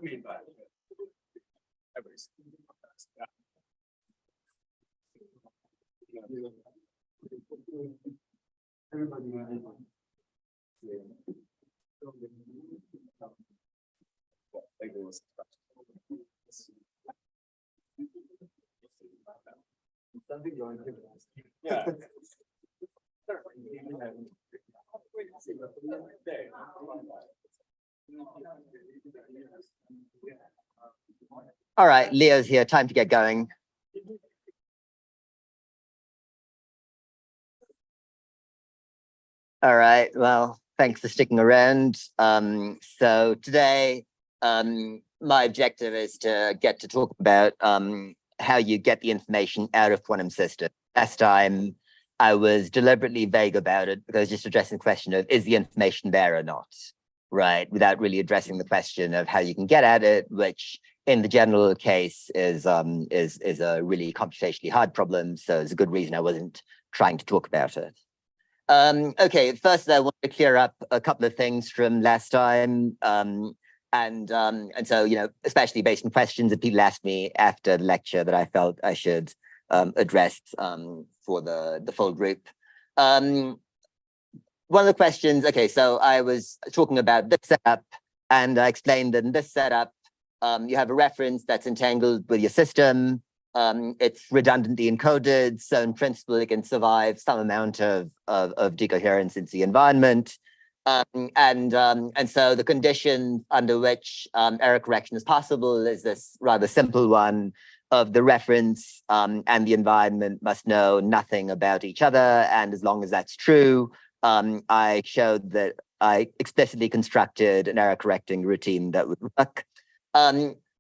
mean, but everybody's yeah. All right, Leo's here. Time to get going. All right, well, thanks for sticking around. So today, my objective is to get to talk about how you get the information out of quantum systems. Last time, I was deliberately vague about it because I was just addressing the question of, is the information there or not, right? Without really addressing the question of how you can get at it, which in the general case is a really computationally hard problem. So it's a good reason I wasn't trying to talk about it. Okay, first I want to clear up a couple of things from last time. And so, you know, especially based on questions that people asked me after the lecture that I felt I should address for the full group. One of the questions, okay, so I was talking about this setup, and I explained that in this setup, you have a reference that's entangled with your system. It's redundantly encoded, so in principle, it can survive some amount of decoherence into the environment. And so the condition under which error correction is possible is this rather simple one of the reference and the environment must know nothing about each other. And as long as that's true, I showed that I explicitly constructed an error correcting routine that would work.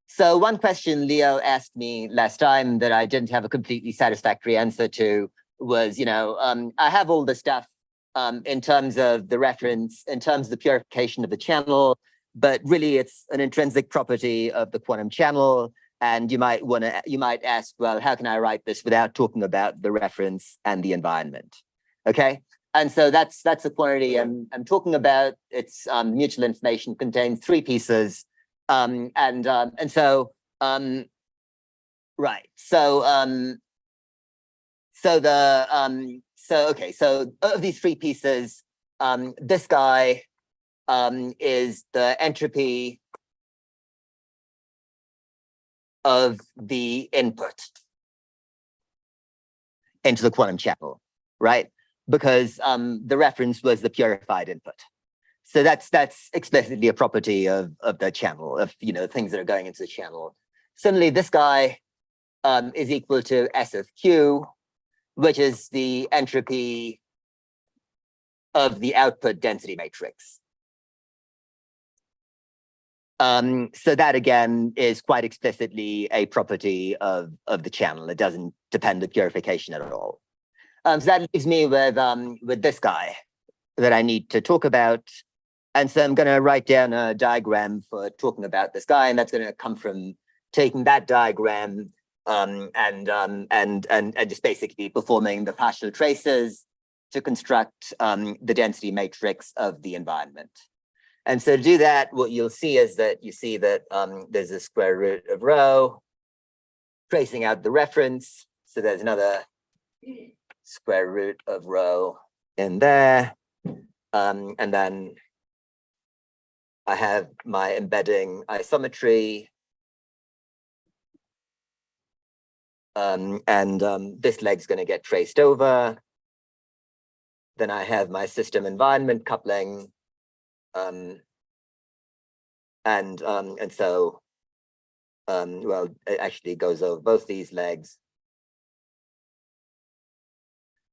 So one question Leo asked me last time that I didn't have a completely satisfactory answer to was, you know, I have all the stuff in terms of the reference, in terms of the purification of the channel, but really it's an intrinsic property of the quantum channel. And you might ask, well, how can I write this without talking about the reference and the environment? Okay, and so that's the quantity I'm talking about. It's mutual information contains three pieces, right. So of these three pieces, this guy is the entropy of the input into the quantum channel, right? Because the reference was the purified input. So that's explicitly a property of the channel, of, you know, things that are going into the channel. Similarly, this guy is equal to S of Q, which is the entropy of the output density matrix. So that again is quite explicitly a property of the channel. It doesn't depend on purification at all. So that leaves me with this guy that I need to talk about. And so I'm going to write down a diagram for talking about this guy, and that's going to come from taking that diagram and just basically performing the partial traces to construct the density matrix of the environment. And so to do that, what you'll see is that there's a square root of rho tracing out the reference. So there's another square root of rho in there. And then I have my embedding isometry. This leg's going to get traced over. Then I have my system environment coupling. Well, it actually goes over both these legs.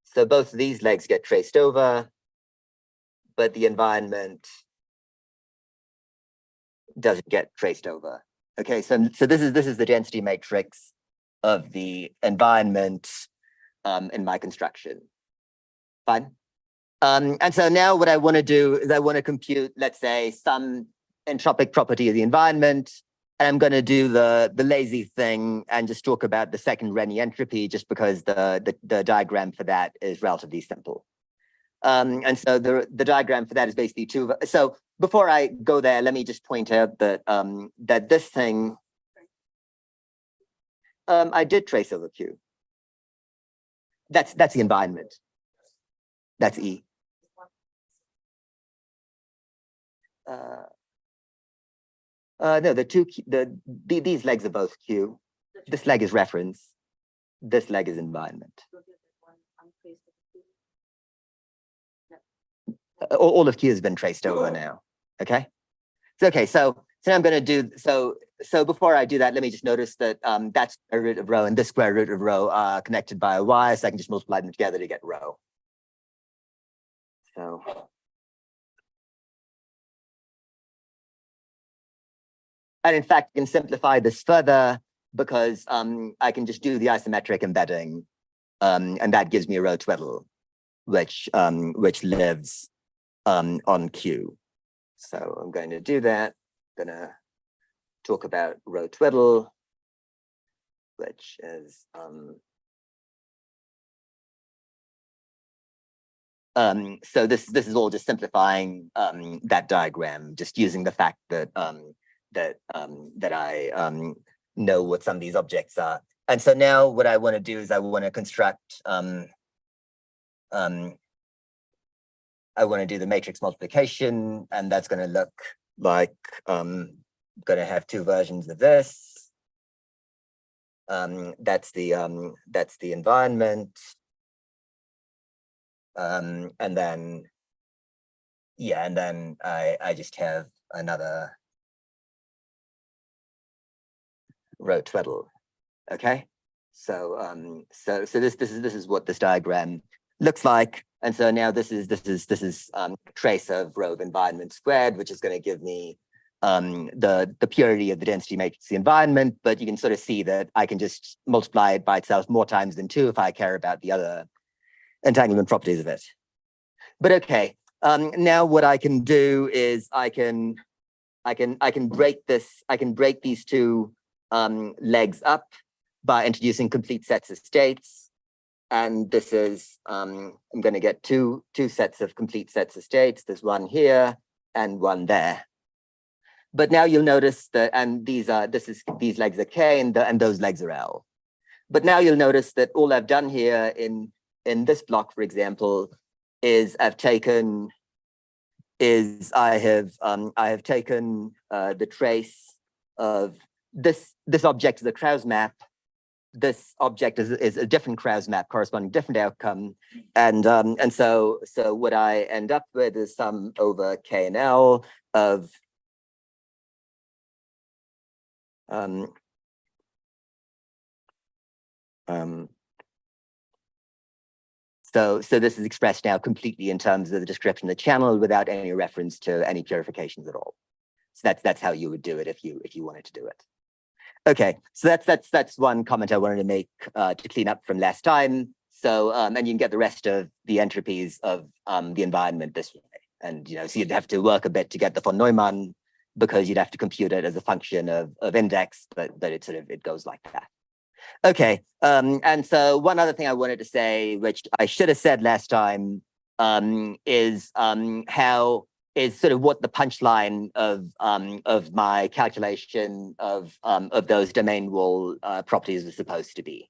So both of these legs get traced over, but the environment doesn't get traced over. Okay, so this is the density matrix of the environment in my construction. Fine. And so now what I want to do is I want to compute, let's say, some entropic property of the environment. And I'm going to do the lazy thing and just talk about the second Renyi entropy, just because the diagram for that is relatively simple. And so the diagram for that is basically two. So before I go there, let me just point out that that this thing I did trace over Q. That's the environment. That's E. No, these legs are both Q. This leg is reference. This leg is environment. All of Q has been traced over now. Okay. So I'm going to do so before I do that, let me just notice that that square root of rho and this square root of rho are connected by a y, so I can just multiply them together to get rho. So and in fact, I can simplify this further because I can just do the isometric embedding, and that gives me a rho twiddle, which lives on Q. So I'm going to do that. I'm going to talk about rho twiddle, which is so this is all just simplifying that diagram, just using the fact that that I know what some of these objects are. And so now what I want to do is I want to construct I want to do the matrix multiplication, and that's going to look like going to have two versions of this. That's the environment, and then and then I just have another rho twiddle. Okay, so this is what this diagram looks like. And so now this is trace of rho of environment squared, which is going to give me the purity of the density matrix of the environment. But you can sort of see that I can just multiply it by itself more times than 2 if I care about the other entanglement properties of it. But okay, now what I can do is I can break these two legs up by introducing complete sets of states. And this is, I'm going to get two sets of complete sets of states. There's one here and one there. But now you'll notice that, and these legs are K and those legs are L. But now you'll notice that all I've done here in this block, for example, is I have taken the trace of this object is a Krauss map. This object is a different Krauss map corresponding to different outcome, and so what I end up with is sum over K and L of so this is expressed now completely in terms of the description of the channel without any reference to any purifications at all. So that's how you would do it if you wanted to do it. Okay, so that's one comment I wanted to make to clean up from last time. So and you can get the rest of the entropies of the environment this way. And so you'd have to work a bit to get the von Neumann because you'd have to compute it as a function of index, but it goes like that. Okay, and so one other thing I wanted to say, which I should have said last time, is sort of what the punchline of my calculation of those domain wall properties is supposed to be.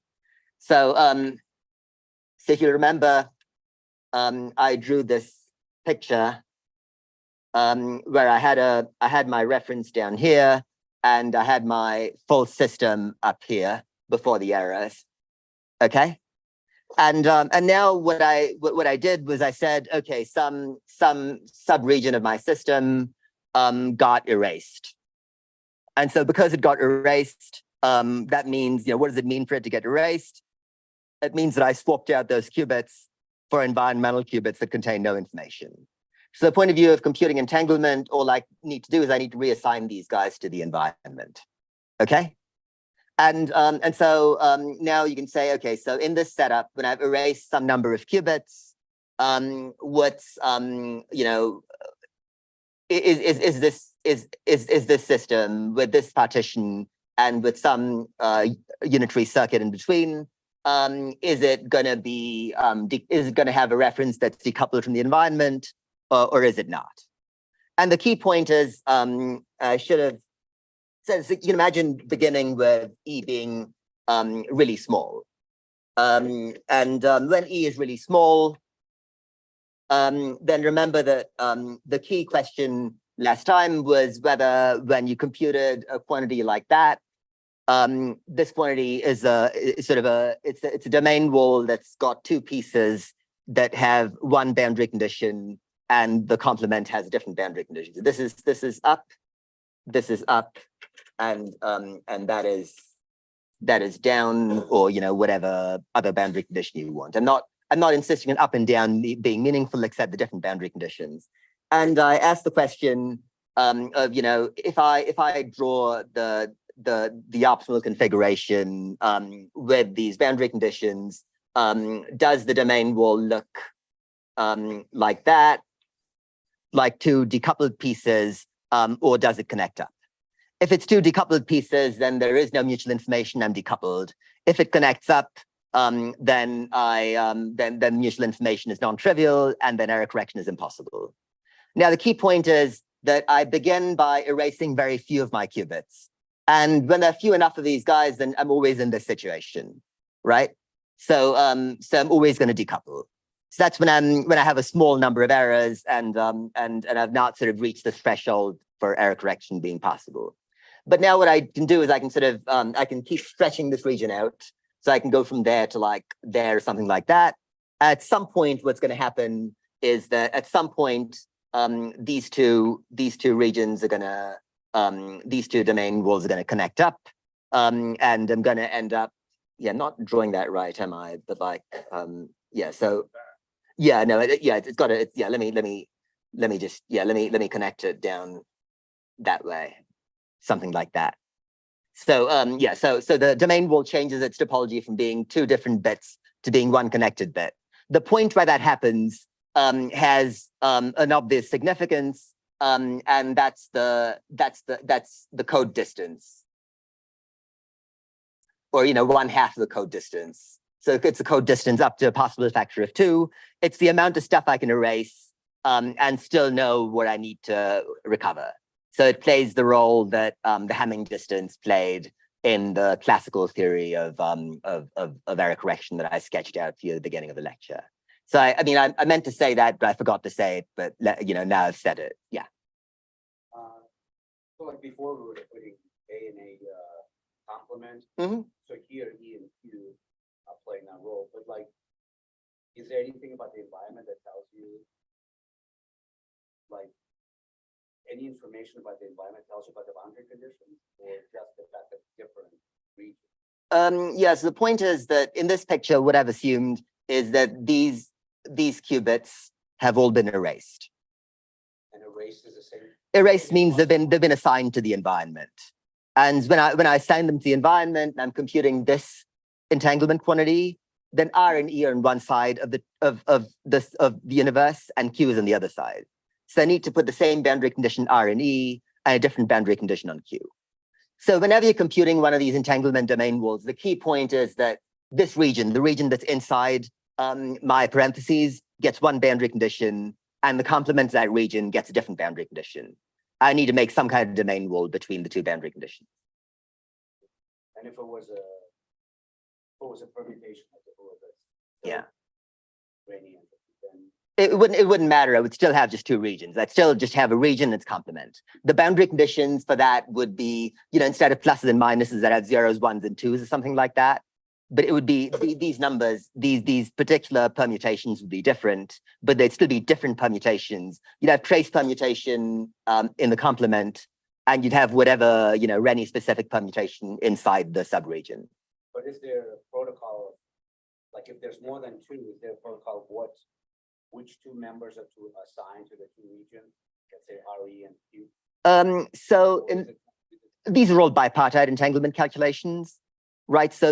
So if you remember, I drew this picture where I had my reference down here and I had my full system up here before the errors. Okay. And now what I did was I said, okay, some sub-region of my system got erased. And so because it got erased, that means, what does it mean for it to get erased? It means that I swapped out those qubits for environmental qubits that contain no information. So the point of view of computing entanglement, all I need to do is I need to reassign these guys to the environment. Okay? And so now you can say, okay, so in this setup, when I've erased some number of qubits, is this system with this partition and with some unitary circuit in between, is it going to have a reference that's decoupled from the environment, or is it not? And the key point is, I should have said, so you can imagine beginning with E being really small. When E is really small, then remember that the key question last time was whether when you computed a quantity like that, this quantity is it's a domain wall that's got two pieces that have one boundary condition, and the complement has a different boundary condition. So this is up, and that is down, or whatever other boundary condition you want. I'm not insisting on up and down being meaningful, except the different boundary conditions. And I asked the question of if I draw the optimal configuration with these boundary conditions, does the domain wall look like that, like two decoupled pieces, or does it connect up? If it's two decoupled pieces, then there is no mutual information, I'm decoupled. If it connects up, then mutual information is non-trivial, and then error correction is impossible. Now, the key point is that I begin by erasing very few of my qubits. And when there are few enough of these guys, then I'm always in this situation, right? So I'm always going to decouple. So that's when I have a small number of errors, and I've not sort of reached the threshold for error correction being possible. But now what I can do is I can sort of I can keep stretching this region out, so I can go from there to like there or something like that. At some point, what's going to happen is that at some point these two regions are going to these two domain walls are going to connect up, and I'm going to end up not drawing that right, am I? But like so it's got to let me connect it down that way, something like that. So so the domain wall changes its topology from being two different bits to being one connected bit. The point where that happens has an obvious significance, and that's the code distance, or 1/2 of the code distance. So it's a code distance up to a possible factor of 2. It's the amount of stuff I can erase and still know what I need to recover. So it plays the role that the Hamming distance played in the classical theory of error correction that I sketched out for you at the beginning of the lecture. So I meant to say that, but I forgot to say it. But now I've said it. Yeah. So like before, we were putting A and A complement. So here E and Q are playing that role. But like, is there anything about the environment that tells you, like, any information about the environment tells you about the boundary conditions, or just the fact that different regions? Yes, the point is that in this picture, what I've assumed is that these qubits have all been erased. And erased is the same. Erased means they've been assigned to the environment. And when I assign them to the environment, I'm computing this entanglement quantity. Then R and E are on one side of the universe, and Q is on the other side. So I need to put the same boundary condition R and E and a different boundary condition on Q. So whenever you're computing one of these entanglement domain walls, the key point is that this region, the region that's inside my parentheses, gets one boundary condition, and the complement of that region gets a different boundary condition. I need to make some kind of domain wall between the two boundary conditions. And if it was a permutation, like if it was yeah. Rainy entropy, then It wouldn't matter. I would still have just two regions. I'd still just have a region that's complement. The boundary conditions for that would be, instead of pluses and minuses, I'd have 0s, 1s, and 2s or something like that. But it would be these numbers, these particular permutations would be different, but they'd still be different permutations. You'd have trace permutation in the complement, and you'd have whatever, Rennie specific permutation inside the subregion. But is there a protocol, like if there's more than two, is there a protocol of which two members are to assign to the two regions? Let's say RE and Q. So these are all bipartite entanglement calculations, right? So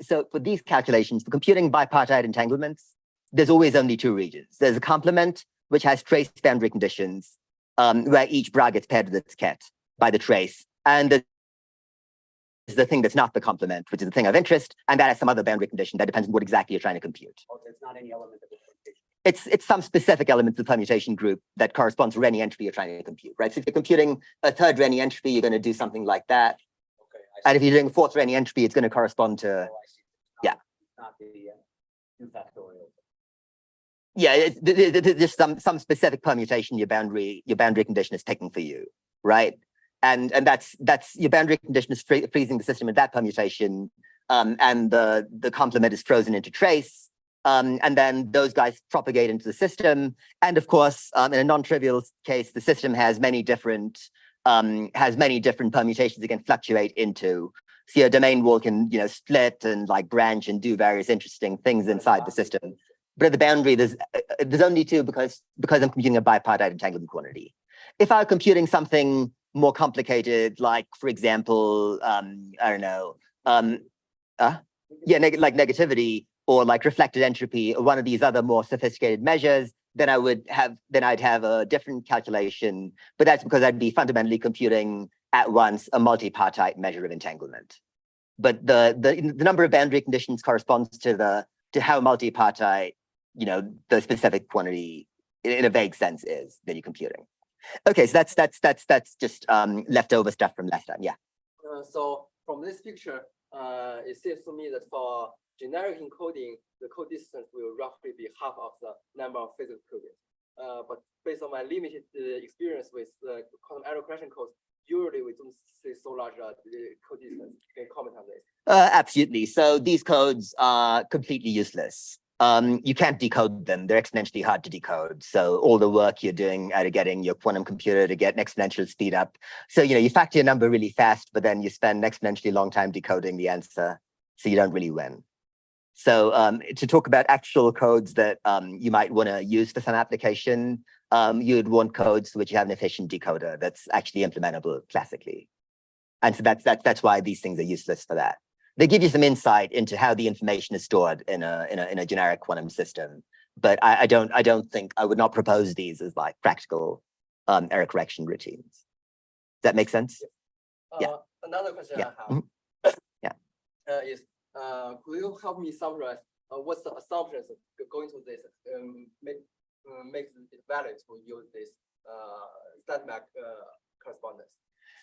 so for these calculations, for computing bipartite entanglements, there's always only two regions. There's a complement, which has trace boundary conditions, where each bra gets paired with its ket by the trace. And there's the thing that's not the complement, which is the thing of interest, and that has some other boundary condition that depends on what exactly you're trying to compute. Oh, there's not any element of the permutation. it's some specific elements of the permutation group that correspond to Renyi entropy you're trying to compute, right? So if you're computing a third Renyi entropy, you're going to do something like that. Okay. And if you're doing a fourth Renyi entropy, it's going to correspond to, I see. yeah. Not the 2 factorial. Yeah, there's some specific permutation your boundary condition is picking for you, right? And that's your boundary condition is freezing the system in that permutation, and the complement is frozen into trace. And then those guys propagate into the system. And of course, in a non-trivial case, the system has many different permutations it can fluctuate into. So your domain wall can, split and like branch and do various interesting things inside the system. But at the boundary, there's only 2 because I'm computing a bipartite entanglement quantity. If I were computing something more complicated, like for example, I don't know, like negativity, or like reflected entropy, or one of these other more sophisticated measures, then I'd have a different calculation. But that's because I'd be fundamentally computing at once a multipartite measure of entanglement. But the number of boundary conditions corresponds to how multipartite, the specific quantity in a vague sense is that you're computing. Okay, so that's just leftover stuff from last time. Yeah. So from this picture, it seems to me that for generic encoding, the code distance will roughly be half of the number of physical qubits. But based on my limited experience with quantum error correction codes, usually we don't see so large code distance. Can you comment on this? Absolutely. So these codes are completely useless. You can't decode them. They're exponentially hard to decode. So all the work you're doing out of getting your quantum computer to get an exponential speed up. So, you factor your number really fast, but then you spend an exponentially long time decoding the answer. So you don't really win. So to talk about actual codes that you might want to use for some application, you'd want codes for which you have an efficient decoder that's actually implementable classically. And so that's why these things are useless for that. They give you some insight into how the information is stored in a generic quantum system, but I would not propose these as like practical error correction routines. Does that make sense? Yeah. Another question Yeah. I have is, could you help me summarize what's the assumptions going to this makes it valid to use this stat-mac correspondence?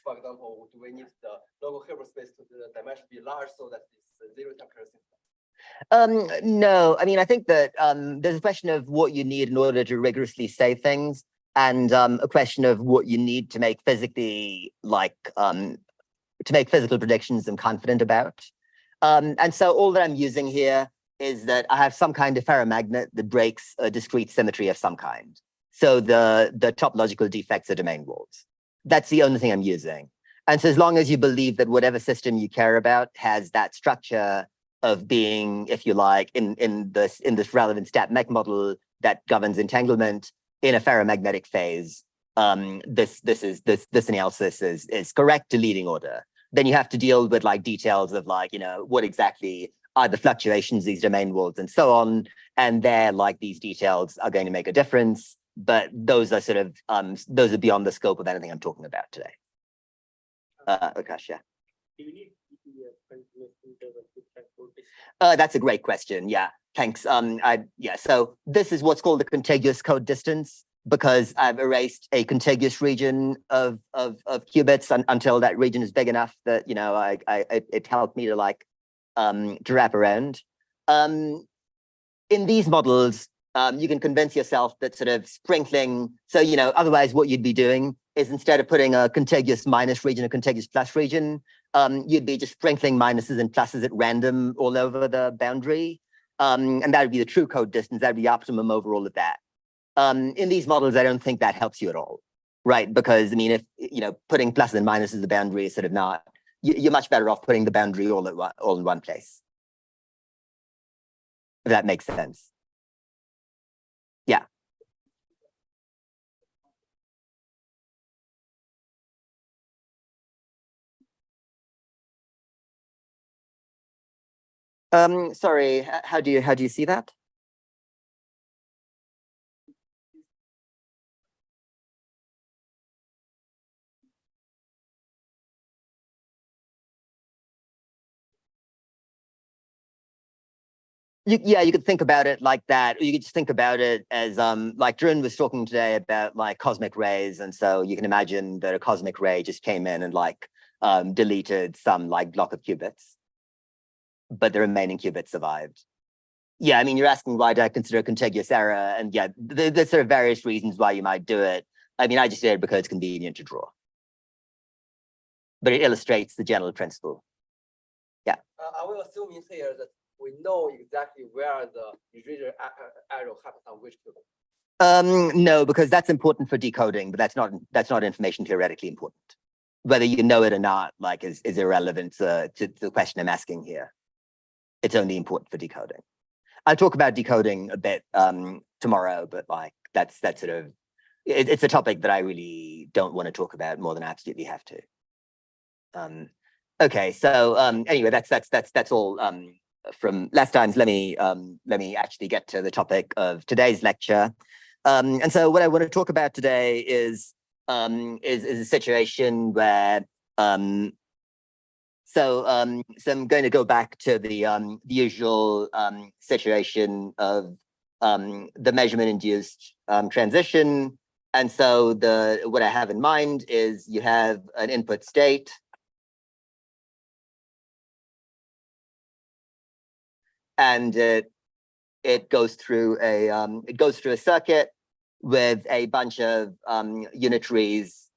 For example, do we need the local Hilbert space to the dimension be large so that it's zero temperature system? No, I mean, I think that there's a question of what you need in order to rigorously say things, and a question of what you need to make physically, to make physical predictions I'm confident about. And so all that I'm using here is that I have some kind of ferromagnet that breaks a discrete symmetry of some kind. So the topological defects are domain walls. That's the only thing I'm using. And so as long as you believe that whatever system you care about has that structure of being, if you like, in this relevant stat mech model that governs entanglement in a ferromagnetic phase, this analysis is correct to leading order. Then you have to deal with like details of like, what exactly are the fluctuations, these domain walls and so on. And there, like these details are going to make a difference. But those are sort of, those are beyond the scope of anything I'm talking about today. Akash, yeah. Do you need that's a great question. Yeah, thanks. So this is what's called the contiguous code distance, because I've erased a contiguous region of qubits until that region is big enough that it helped me to to wrap around. In these models, you can convince yourself that sort of sprinkling. So otherwise, what you'd be doing is instead of putting a contiguous minus region, a contiguous plus region, you'd be just sprinkling minuses and pluses at random all over the boundary, and that would be the true code distance. That would be optimum over all of that. In these models, I don't think that helps you at all, right? Because I mean, if putting pluses and minuses at the boundary is sort of not, you're much better off putting the boundary all in one place. If that makes sense. Yeah. Sorry, how do you see that? Yeah, you could think about it like that, or you could just think about it as like Drew was talking today about like cosmic rays, and so you can imagine that a cosmic ray just came in and like deleted some like block of qubits, but the remaining qubits survived. Yeah, I mean, you're asking why do I consider contiguous error, and yeah, there's sort of various reasons why you might do it. I mean, I just did it because it's convenient to draw, but it illustrates the general principle. Yeah. I will assuming here that we know exactly where the erasure arrow happens on which qubit. No, because that's important for decoding, but that's not information theoretically important. Whether you know it or not, like, is irrelevant to the question I'm asking here. It's only important for decoding. I'll talk about decoding a bit tomorrow, but like that's sort of it's a topic that I really don't want to talk about more than I absolutely have to. Okay, so anyway, that's all from last time's. Let me actually get to the topic of today's lecture. And so what I want to talk about today is a situation where so I'm going to go back to the usual situation of the measurement induced transition. And so what I have in mind is you have an input state. And it goes through a circuit with a bunch of unitaries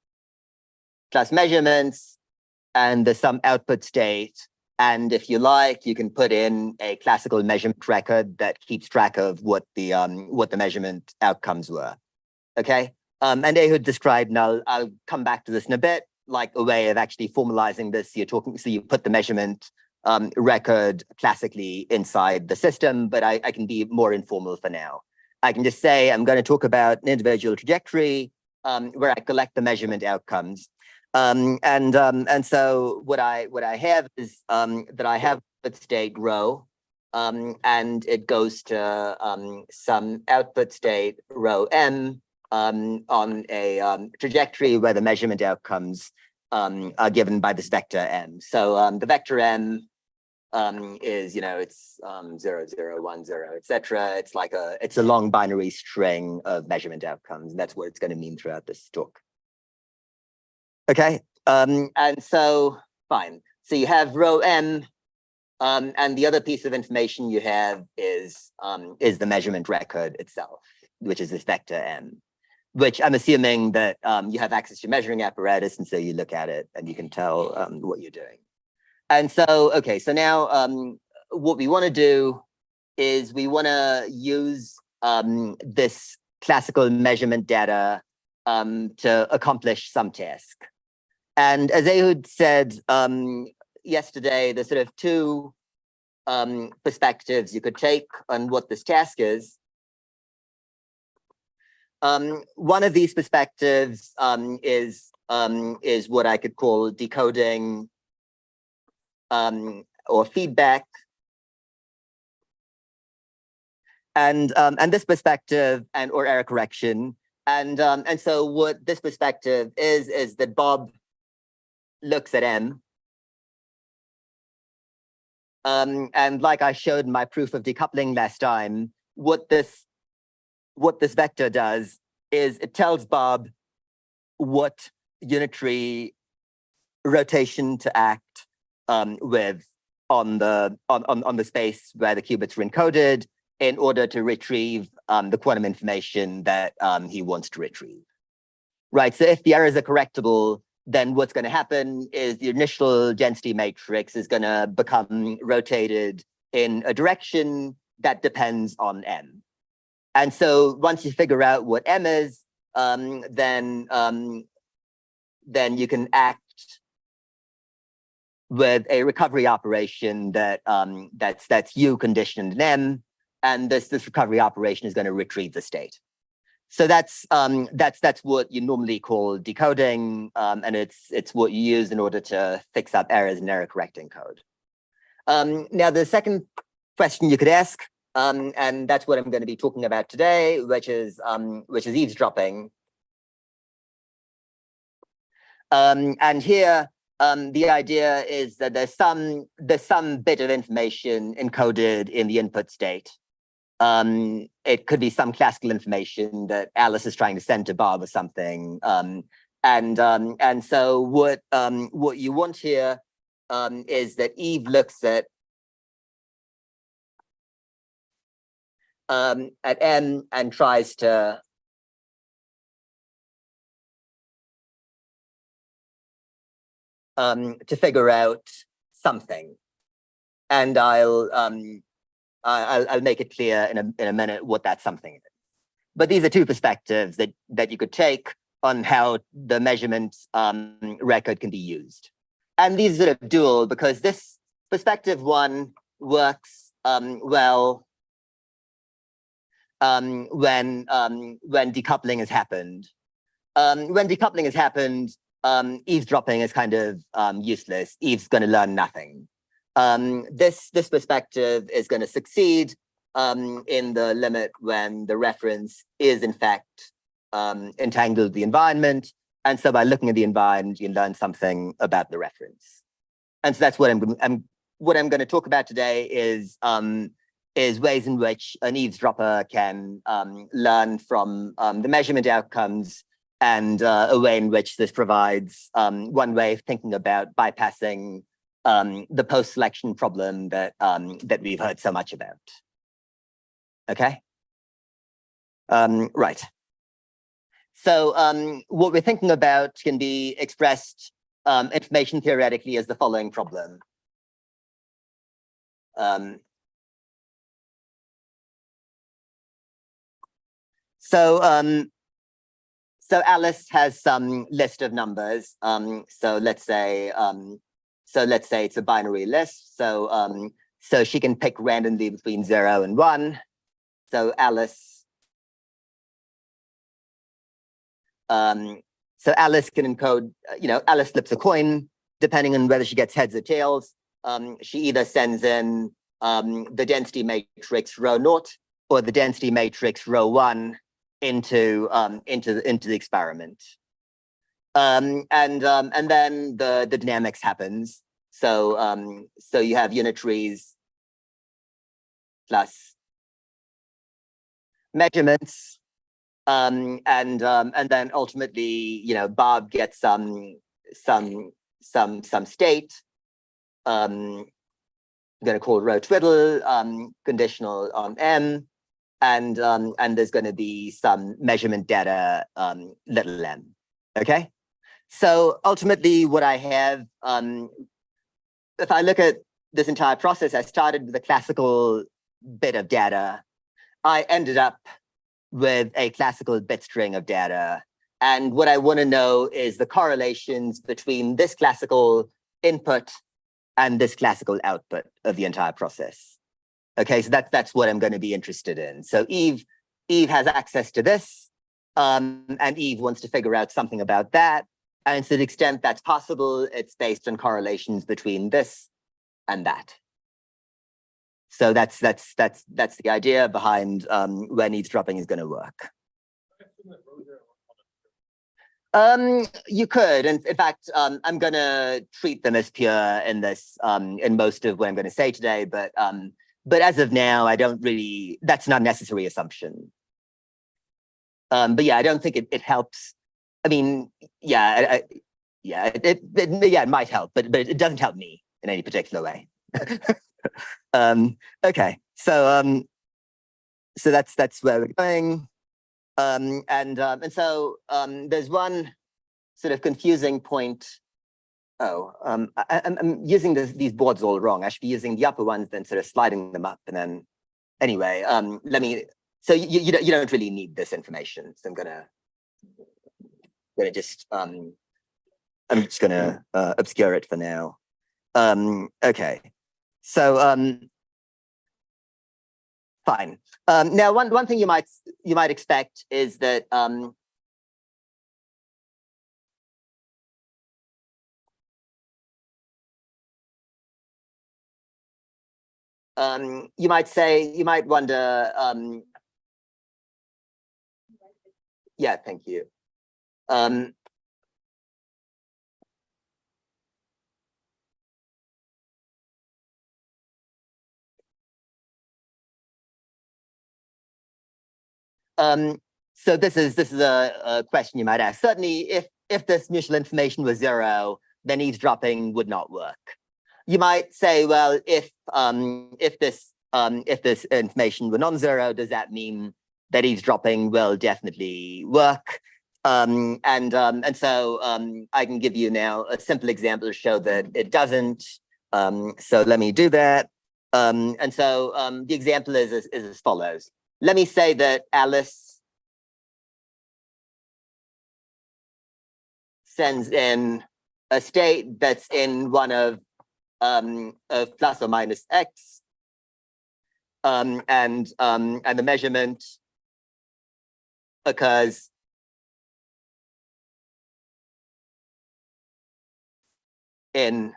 plus measurements, and there's some output state. And if you like, you can put in a classical measurement record that keeps track of what the measurement outcomes were. Okay, and Ehud described, and I'll come back to this in a bit, like a way of actually formalizing this. So you put the measurement record classically inside the system, but I can be more informal for now. I can just say I'm going to talk about an individual trajectory where I collect the measurement outcomes. And so what I have is that I have output state rho, and it goes to some output state rho m on a trajectory where the measurement outcomes are given by this vector m. So the vector m is, it's 0, 0, 1, 0, etc. It's a long binary string of measurement outcomes, and that's what it's going to mean throughout this talk. Okay, and so fine. So you have rho m, and the other piece of information you have is the measurement record itself, which is this vector m, which I'm assuming that you have access to measuring apparatus, and so you look at it and you can tell what you're doing. And so, okay, so now what we want to do is we want to use this classical measurement data to accomplish some task. And as Ehud said yesterday, there's sort of two perspectives you could take on what this task is. One of these perspectives is what I could call decoding or feedback, and this perspective or error correction, and so what this perspective is that Bob looks at m, and like I showed in my proof of decoupling last time, what this vector does is it tells Bob what unitary rotation to act with on the space where the qubits were encoded in order to retrieve the quantum information that he wants to retrieve. Right, so if the errors are correctable, then what's going to happen is the initial density matrix is going to become rotated in a direction that depends on m. And so once you figure out what m is, then you can act with a recovery operation that's u conditioned in m, and this recovery operation is going to retrieve the state. So that's what you normally call decoding, and it's what you use in order to fix up errors in error correcting code. Now the second question you could ask, and that's what I'm going to be talking about today, which is eavesdropping. And here the idea is that there's some bit of information encoded in the input state. It could be some classical information that Alice is trying to send to Bob or something. And so what you want here is that Eve looks at M and tries to figure out something, and I'll make it clear in a minute what that something is. But these are two perspectives that you could take on how the measurement record can be used, and these are dual because this perspective one works well when decoupling has happened. When decoupling has happened, eavesdropping is kind of useless. Eve's going to learn nothing. This perspective is going to succeed in the limit when the reference is in fact entangled with the environment, and so by looking at the environment, you learn something about the reference. And so that's what I'm going to talk about today is ways in which an eavesdropper can learn from the measurement outcomes, and a way in which this provides one way of thinking about bypassing the post-selection problem that we've heard so much about. Okay. Right. So what we're thinking about can be expressed information theoretically as the following problem. So Alice has some list of numbers. So let's say it's a binary list. So she can pick randomly between 0 and 1. So Alice can encode, Alice flips a coin, depending on whether she gets heads or tails. She either sends in the density matrix rho 0 or the density matrix rho 1 into the experiment. And then the dynamics happens. So you have unitaries plus measurements, and then ultimately, Bob gets some state. I'm going to call rho twiddle, conditional on M, and there's going to be some measurement data, little m. Okay, so ultimately, what I have, if I look at this entire process, I started with a classical bit of data. I ended up with a classical bit string of data. And what I want to know is the correlations between this classical input and this classical output of the entire process. Okay, so that's what I'm going to be interested in. So Eve has access to this, and Eve wants to figure out something about that. And to the extent that's possible, it's based on correlations between this and that. So that's the idea behind when eavesdropping is going to work. You could, and in fact, I'm going to treat them as pure in this in most of what I'm going to say today. But as of now, I don't really. That's not a necessary assumption. But yeah, I don't think it helps. I mean, yeah, it might help, but it doesn't help me in any particular way. Okay, so that's where we're going, and so there's one sort of confusing point. I'm using these boards all wrong. I should be using the upper ones, then sort of sliding them up, and then anyway, let me. So you don't really need this information. So I'm gonna just obscure it for now. Okay, so fine. Now, one thing you might expect is that you might wonder. Yeah, thank you. So this is a question you might ask. Certainly, if this mutual information was zero, then eavesdropping would not work. You might say, well, if this information were non-zero, does that mean that eavesdropping will definitely work? And so I can give you now a simple example to show that it doesn't. So let me do that. And so the example is as follows. Let me say that Alice sends in a state that's in one of plus or minus x, and the measurement occurs in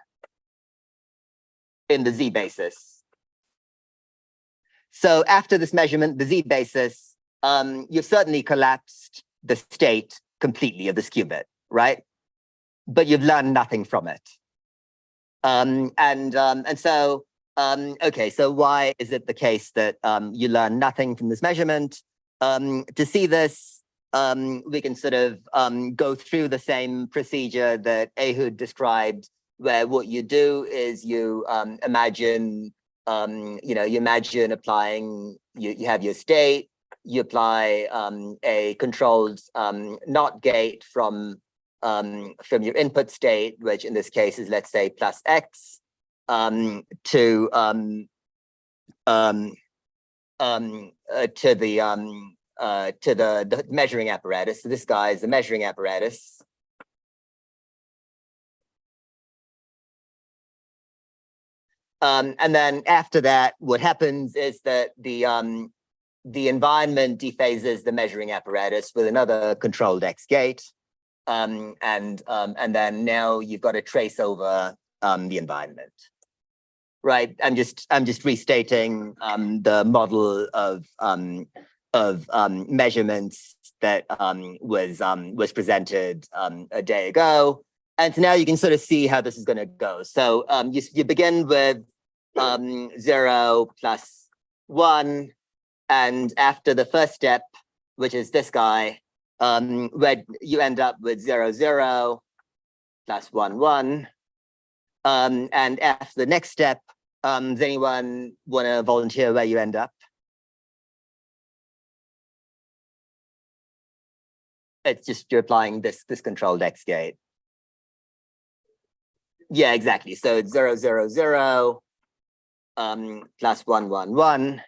the z basis. So after this measurement, the z basis, you've certainly collapsed the state completely of this qubit, right? But you've learned nothing from it. Okay, so why is it the case that you learn nothing from this measurement? To see this, we can sort of go through the same procedure that Ehud described, where what you do is you imagine, you imagine applying, you have your state, you apply a controlled NOT gate from your input state, which in this case is, let's say, plus x, to the measuring apparatus. So this guy is the measuring apparatus. And then after that, what happens is that the environment dephases the measuring apparatus with another controlled X gate. And then now you've got to trace over the environment. Right. I'm just restating the model of measurements that was presented a day ago. And so now you can sort of see how this is going to go. So you begin with 0 plus 1. And after the first step, which is this guy, where you end up with 0, 0 plus 1, 1. And after the next step, does anyone want to volunteer where you end up? It's just you're applying this controlled X gate. Yeah, exactly. So it's 0, 0, 0 plus 1, 1, 1.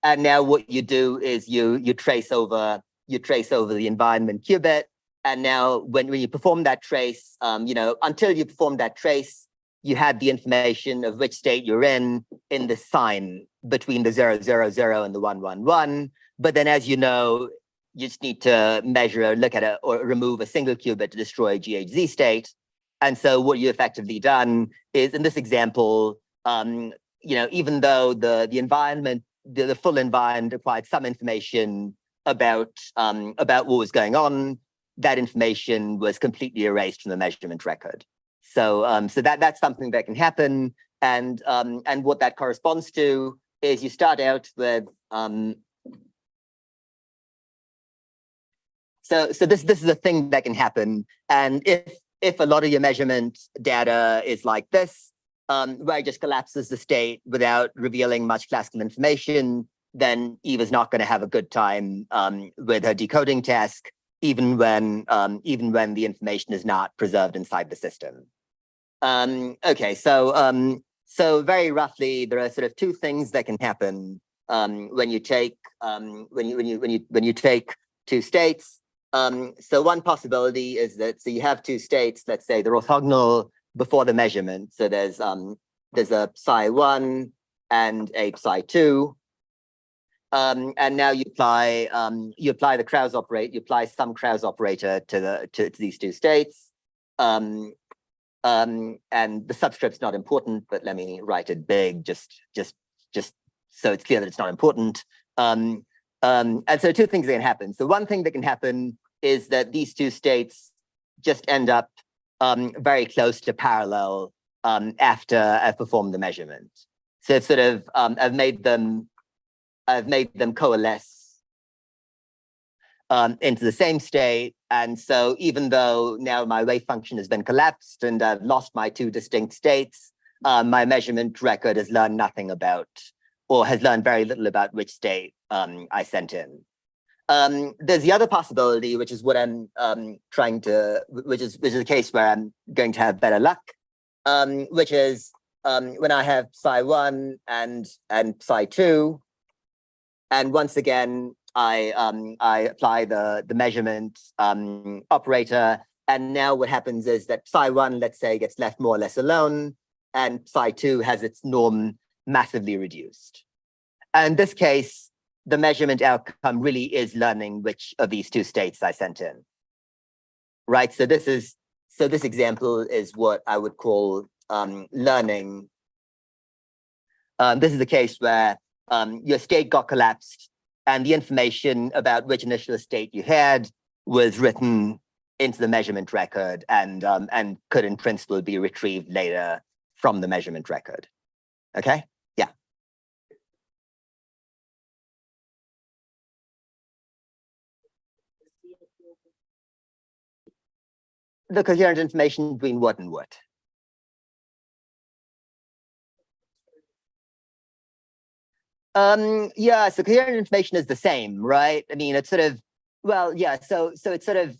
And now what you do is you trace over the environment qubit. And now when you perform that trace, until you perform that trace, you had the information of which state you're in the sign between the 0, 0, 0 and the 1, 1, 1. But then, as you know, you just need to measure, look at or remove a single qubit to destroy a GHZ state. And so what you effectively done is, in this example, even though the environment, the full environment required some information about what was going on, that information was completely erased from the measurement record. So that's something that can happen, and what that corresponds to is you start out with so this is a thing that can happen, and if a lot of your measurement data is like this, where it just collapses the state without revealing much classical information, then Eve is not going to have a good time with her decoding task, even when the information is not preserved inside the system. Okay, so very roughly, there are sort of two things that can happen when you take two states. So one possibility is that you have two states. Let's say they're orthogonal before the measurement. So there's a psi1 and a psi2. And now you apply the Krauss operator. You apply some Krauss operator to these two states. And the subscript's not important, but let me write it big, just so it's clear that it's not important. And so two things can happen. So one thing that can happen is that these two states just end up very close to parallel after I've performed the measurement. So it's sort of I've made them coalesce into the same state. And so even though now my wave function has been collapsed and I've lost my two distinct states, my measurement record has learned nothing about, or has learned very little about which state I sent in. There's the other possibility, which is what I'm which is a case where I'm going to have better luck, which is when I have psi1 and psi2, and once again I apply the measurement operator, and now what happens is that psi1, let's say, gets left more or less alone, and psi2 has its norm massively reduced. And in this case, the measurement outcome really is learning which of these two states I sent in, right? So this example is what I would call learning. This is the case where your state got collapsed and the information about which initial state you had was written into the measurement record and could in principle be retrieved later from the measurement record. Okay? Yeah. The coherent information between what and what? Yeah, so coherent information is the same, right? I mean, it's sort of, well, yeah, so it's sort of,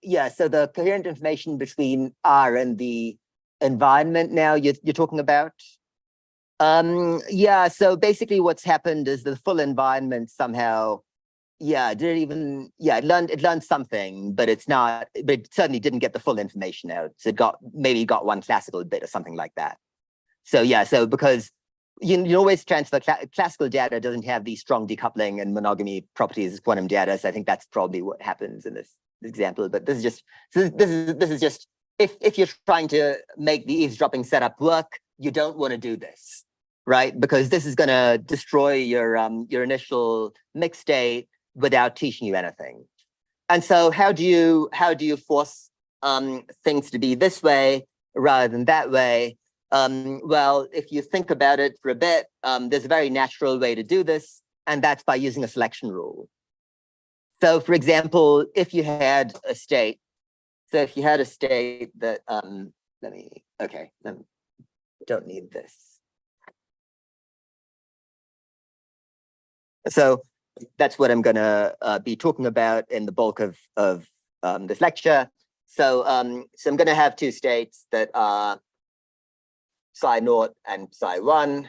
yeah, so the coherent information between R and the environment now you're talking about? Yeah, so basically what's happened is the full environment somehow, yeah, it learned something, but it certainly didn't get the full information out. So maybe got one classical bit or something like that. So yeah, so because you always transfer classical data doesn't have these strong decoupling and monogamy properties as quantum data. So I think that's probably what happens in this example. But this is just if you're trying to make the eavesdropping setup work, you don't want to do this, right? Because this is going to destroy your initial mixed state without teaching you anything. And so how do you force things to be this way rather than that way? Well, if you think about it for a bit, there's a very natural way to do this, and that's by using a selection rule. So for example, if you had a state, that, don't need this. So that's what I'm gonna be talking about in the bulk of this lecture. So, so I'm gonna have two states that are psi0 and psi1,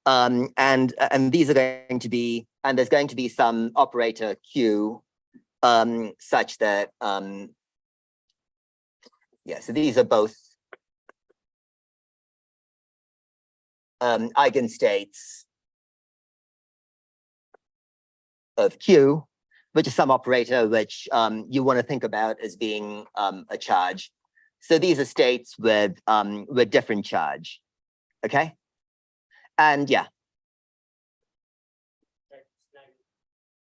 and these are going to be, and there's going to be some operator Q such that yeah, so these are both eigenstates of Q, which is some operator which you want to think about as being a charge. So these are states with different charge, okay? And yeah.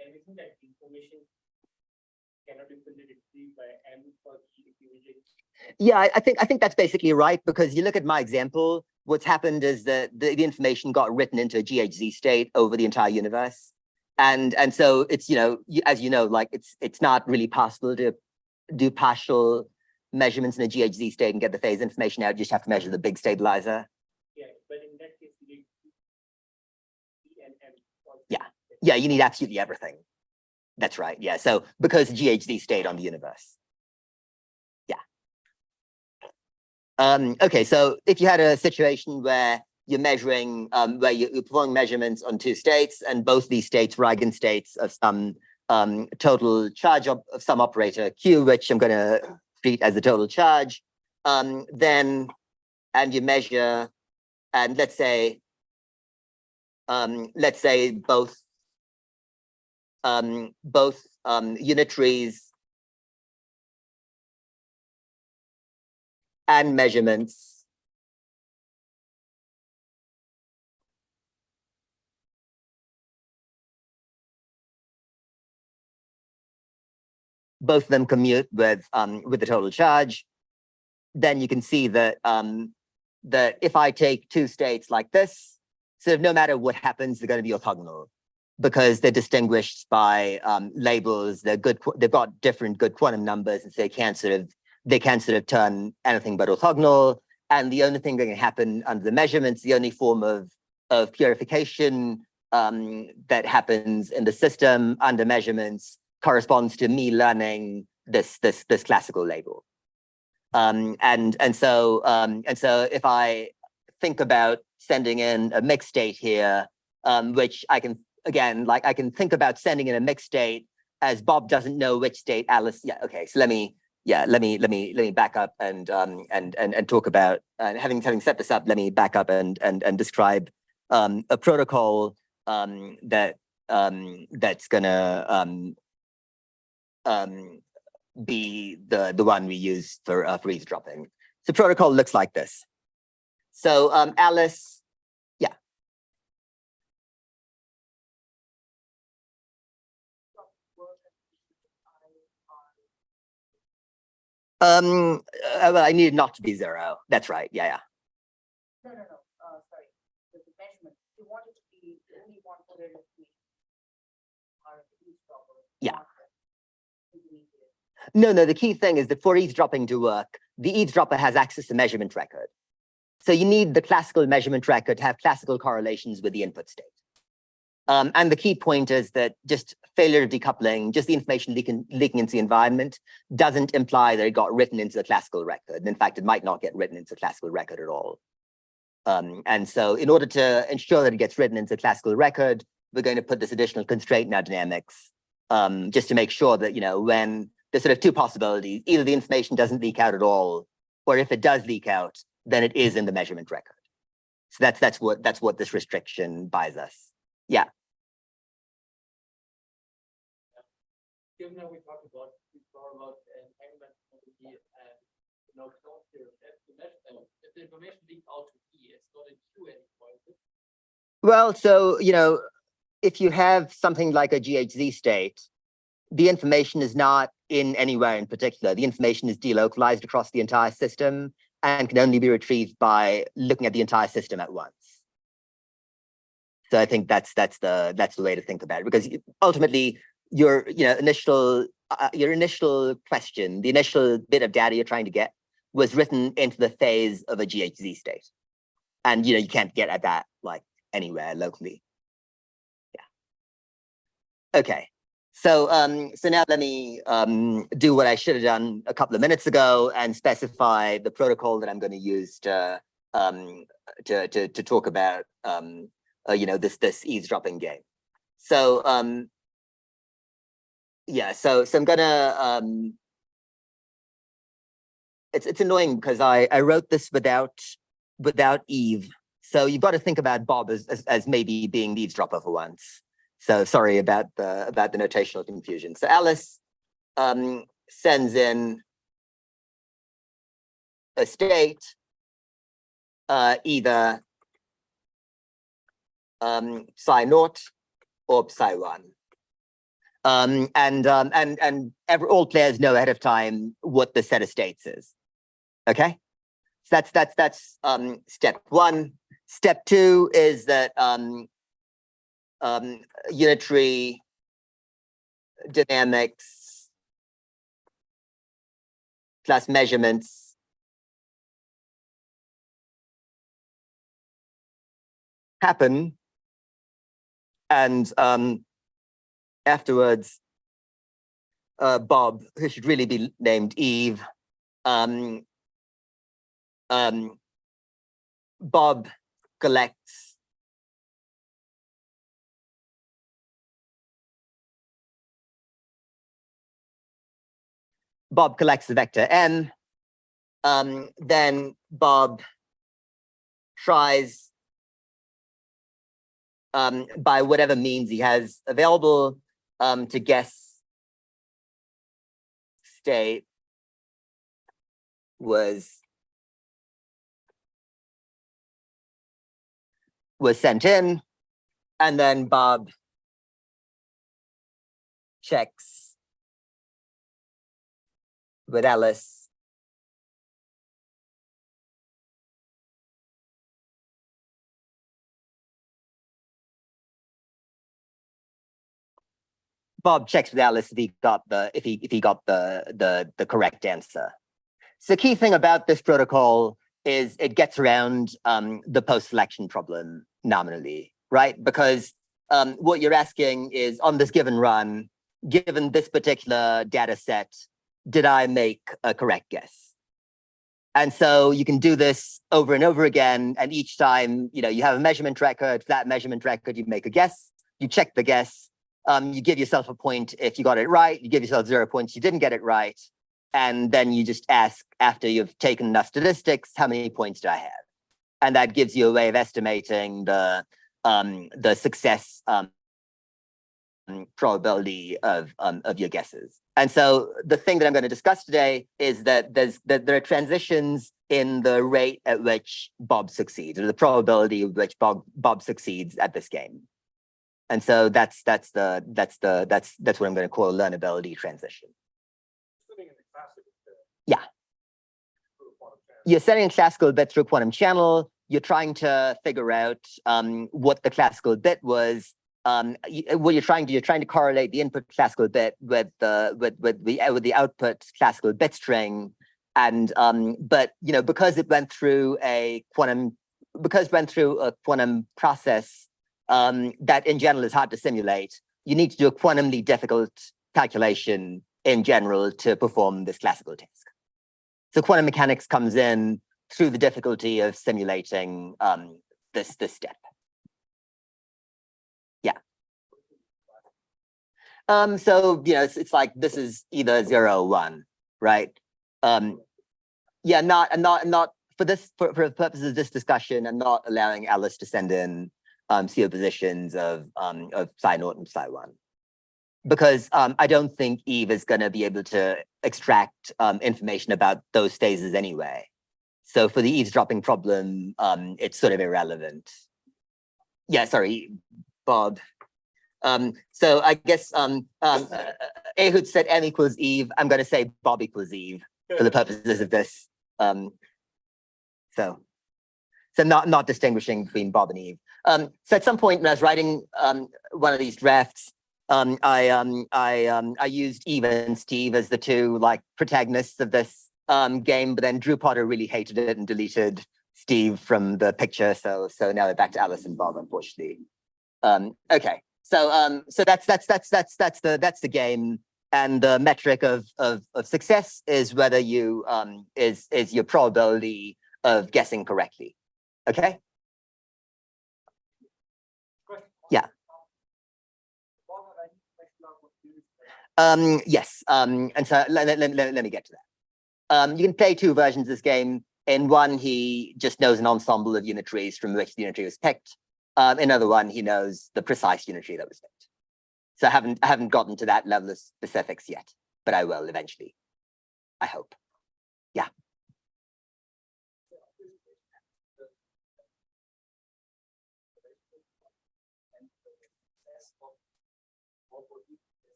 And isn't that information cannot be fully retrieved by M for the individual? Yeah, I think that's basically right, because you look at my example, what's happened is that the information got written into a GHZ state over the entire universe. And so it's, as you know, like it's not really possible to do partial measurements in a GHZ state and get the phase information out. You just have to measure the big stabilizer. Yeah, but in that case, you need E and M. Yeah, you need absolutely everything. That's right. Yeah, so because GHZ state on the universe. Yeah. Okay, so if you had a situation where you're measuring, where you're performing measurements on two states, and both these states were eigenstates of some total charge of some operator Q, which I'm going to treat as the total charge, then, and you measure, and let's say both unitaries and measurements both of them commute with the total charge, then you can see that that if I take two states like this, sort of no matter what happens, they're going to be orthogonal. because they're distinguished by labels. They're good. They've got different good quantum numbers, and so they can't sort of turn anything but orthogonal. And the only thing that can happen under the measurements, the only form of purification that happens in the system under measurements corresponds to me learning this classical label. And so if I think about sending in a mixed state here, which I can I can think about sending in a mixed state as Bob doesn't know which state Alice. Yeah. Okay. So let me back up and talk about having set this up. Let me back up and describe a protocol that's gonna be the one we use for eavesdropping. The protocol looks like this. So Alice, yeah. Well, I need it not to be 0. That's right. Yeah. No. Sorry. The measurement. You want it to be only one polarization. Yeah. No. The key thing is that for eavesdropping to work, the eavesdropper has access to measurement record. So you need the classical measurement record to have classical correlations with the input state. And the key point is that just failure of decoupling, just the information leaking into the environment, doesn't imply that it got written into the classical record. And in fact, it might not get written into the classical record at all. And so in order to ensure that it gets written into the classical record, we're going to put this additional constraint in our dynamics, just to make sure that, when there's sort of two possibilities, either the information doesn't leak out at all, or if it does leak out, then it is in the measurement record. So that's what this restriction buys us. Yeah. Given that we talked about entanglement property and clone theorem, if the information leaks out to E, it's not in Q anymore, is it? Well, so if you have something like a GHZ state, the information is not in anywhere in particular. The information is delocalized across the entire system and can only be retrieved by looking at the entire system at once. So I think that's the way to think about it, because ultimately your initial question, the initial bit of data you're trying to get, was written into the phase of a GHZ state, and you can't get at that like anywhere locally. Yeah. Okay. So now let me do what I should have done a couple of minutes ago and specify the protocol that I'm going to use to talk about this eavesdropping game. So so I'm gonna it's annoying because I wrote this without Eve. So you've got to think about Bob as maybe being the eavesdropper for once. So sorry about the notational confusion. So Alice sends in a state, either psi0 or psi1. All players know ahead of time what the set of states is. Okay, so that's step 1. Step 2 is that unitary dynamics plus measurements happen, and afterwards Bob, who should really be named Eve, Bob collects the vector m. Then Bob tries by whatever means he has available to guess state was sent in, and then Bob checks with Alice Bob checks with Alice if he got the correct answer. So the key thing about this protocol is it gets around the post-selection problem nominally, right? Because what you're asking is, on this given run, given this particular data set, did I make a correct guess? And so you can do this over and over again, and each time, you have a measurement record. For that measurement record, you make a guess, you check the guess, you give yourself a point if you got it right, you give yourself 0 points, you didn't get it right, and then you just ask, after you've taken enough statistics, how many points do I have? And that gives you a way of estimating the success probability of your guesses. And so the thing that I'm going to discuss today is that there are transitions in the rate at which Bob succeeds, or the probability of which Bob succeeds at this game. And so that's what I'm going to call a learnability transition. Yeah. You're setting a classical bit through a quantum channel. You're trying to figure out what the classical bit was. What you're trying to correlate the input classical bit with the output classical bit string, and but because it went through a quantum process that in general is hard to simulate, you need to do a quantumly difficult calculation in general to perform this classical task. So quantum mechanics comes in through the difficulty of simulating this step. So it's like this is either 0 or 1, right? Yeah, not for the purposes of this discussion, I'm not allowing Alice to send in superpositions of psi naught and psi 1, because I don't think Eve is going to be able to extract information about those phases anyway. So for the eavesdropping problem, it's sort of irrelevant. Yeah, sorry, Bob. So I guess Ehud said M equals Eve. I'm going to say Bob equals Eve for the purposes of this. So not distinguishing between Bob and Eve. So at some point when I was writing one of these drafts, I used Eve and Steve as the two protagonists of this game, but then Drew Potter really hated it and deleted Steve from the picture. So now we're back to Alice and Bob, unfortunately. Okay. So that's the game, and the metric of success is whether you is your probability of guessing correctly. Okay. Yeah. Yes. And so let me get to that. You can play two versions of this game. In one, he just knows an ensemble of unitaries from which the unitary was picked. Another one, he knows the precise unitary that was picked. So I haven't gotten to that level of specifics yet, but I will eventually, I hope. Yeah.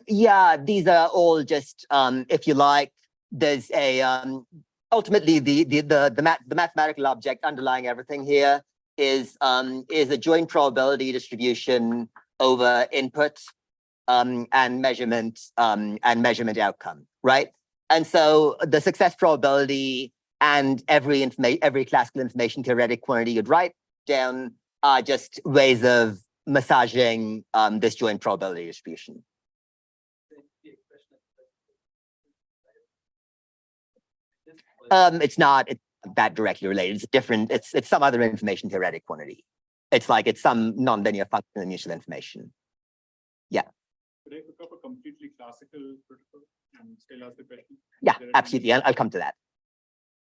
Yeah, these are all just, if you like, there's a ultimately the mathematical object underlying everything here is a joint probability distribution over input and measurement outcome, right? And so the success probability and every classical information theoretic quantity you'd write down are just ways of massaging this joint probability distribution. It's not that directly related. It's different. It's some other information theoretic quantity. It's some nonlinear function of mutual information. Yeah. Could I look up a completely classical protocol and still ask the question? Yeah, absolutely. I'll come to that.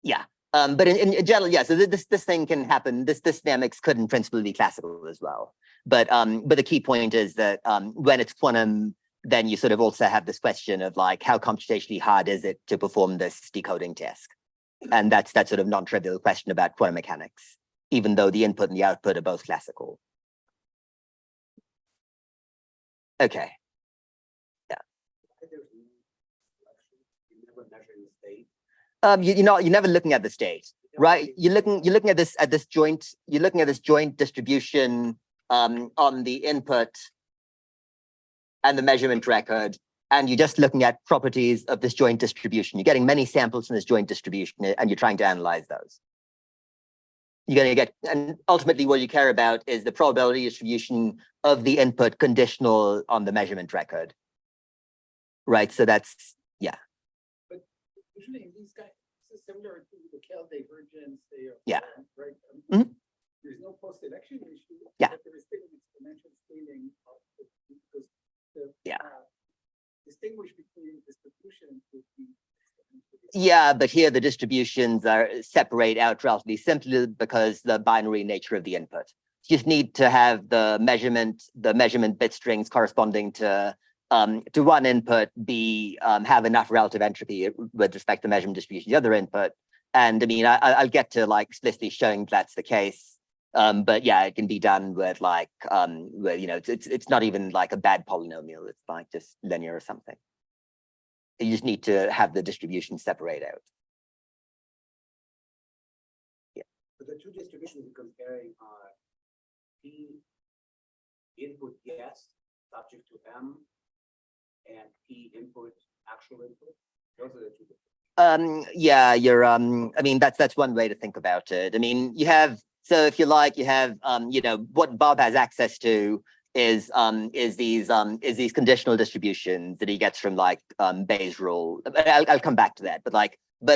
Yeah. But in general, yeah. So this thing can happen. This dynamics could in principle be classical as well. But the key point is that when it's quantum, then you sort of also have this question of how computationally hard is it to perform this decoding task? And that's that sort of non-trivial question about quantum mechanics, even though the input and the output are both classical. Okay. Yeah. You're never looking at the state, right? You're looking at this joint distribution on the input and the measurement record, and you're just looking at properties of this joint distribution. You're getting many samples from this joint distribution, and you're trying to analyze those. You're going to get, and ultimately what you care about is the probability distribution of the input conditional on the measurement record. Right, so that's, yeah. But usually in these guys, this is similar to the Cal divergence. Yeah. Right. Mhm. There's no post-selection issue. Yeah. But there is still an exponential scaling of the, because the Yeah. Distinguish between distributions would be. Yeah, but here the distributions are separate out relatively simply because the binary nature of the input. You just need to have the measurement bit strings corresponding to one input be have enough relative entropy with respect to measurement distribution, the other input. And I mean, I'll get to like explicitly showing that's the case. But yeah, it can be done with like, with, you know, it's not even like a bad polynomial. It's like just linear or something. You just need to have the distribution separate out. Yeah. So the two distributions we're comparing are P input guess subject to M and P input actual input. Those are the two different. Yeah, you're I mean that's one way to think about it. I mean, you have, so if you like, you have you know, what Bob has access to is these conditional distributions that he gets from like Bayes' rule. I'll come back to that, but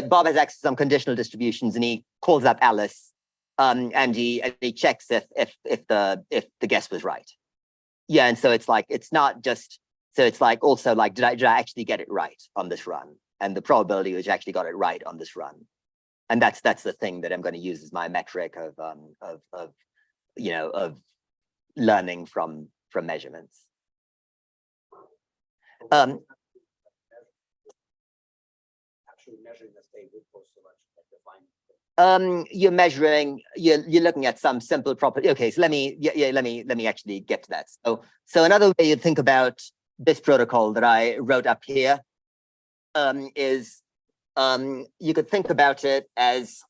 Bob has access to some conditional distributions, and he calls up Alice, and he checks if the guess was right. Yeah, and so it's like, it's not just, so it's like also like, did I actually get it right on this run? And the probability was you actually got it right on this run. And that's the thing that I'm going to use as my metric of you know, of learning from measurements. Actually measuring the state with post selection, like defining. You're looking at some simple property. Okay, so let me actually get to that. So another way you think about this protocol that I wrote up here is you could think about it as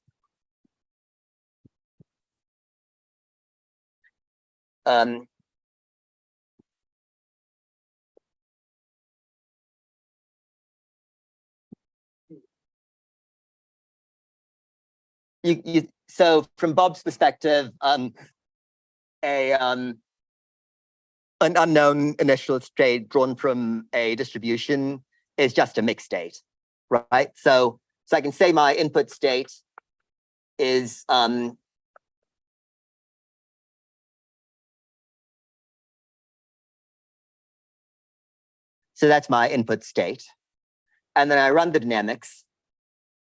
so from Bob's perspective, an unknown initial state drawn from a distribution is just a mixed state, right? So I can say my input state is so that's my input state, and then I run the dynamics,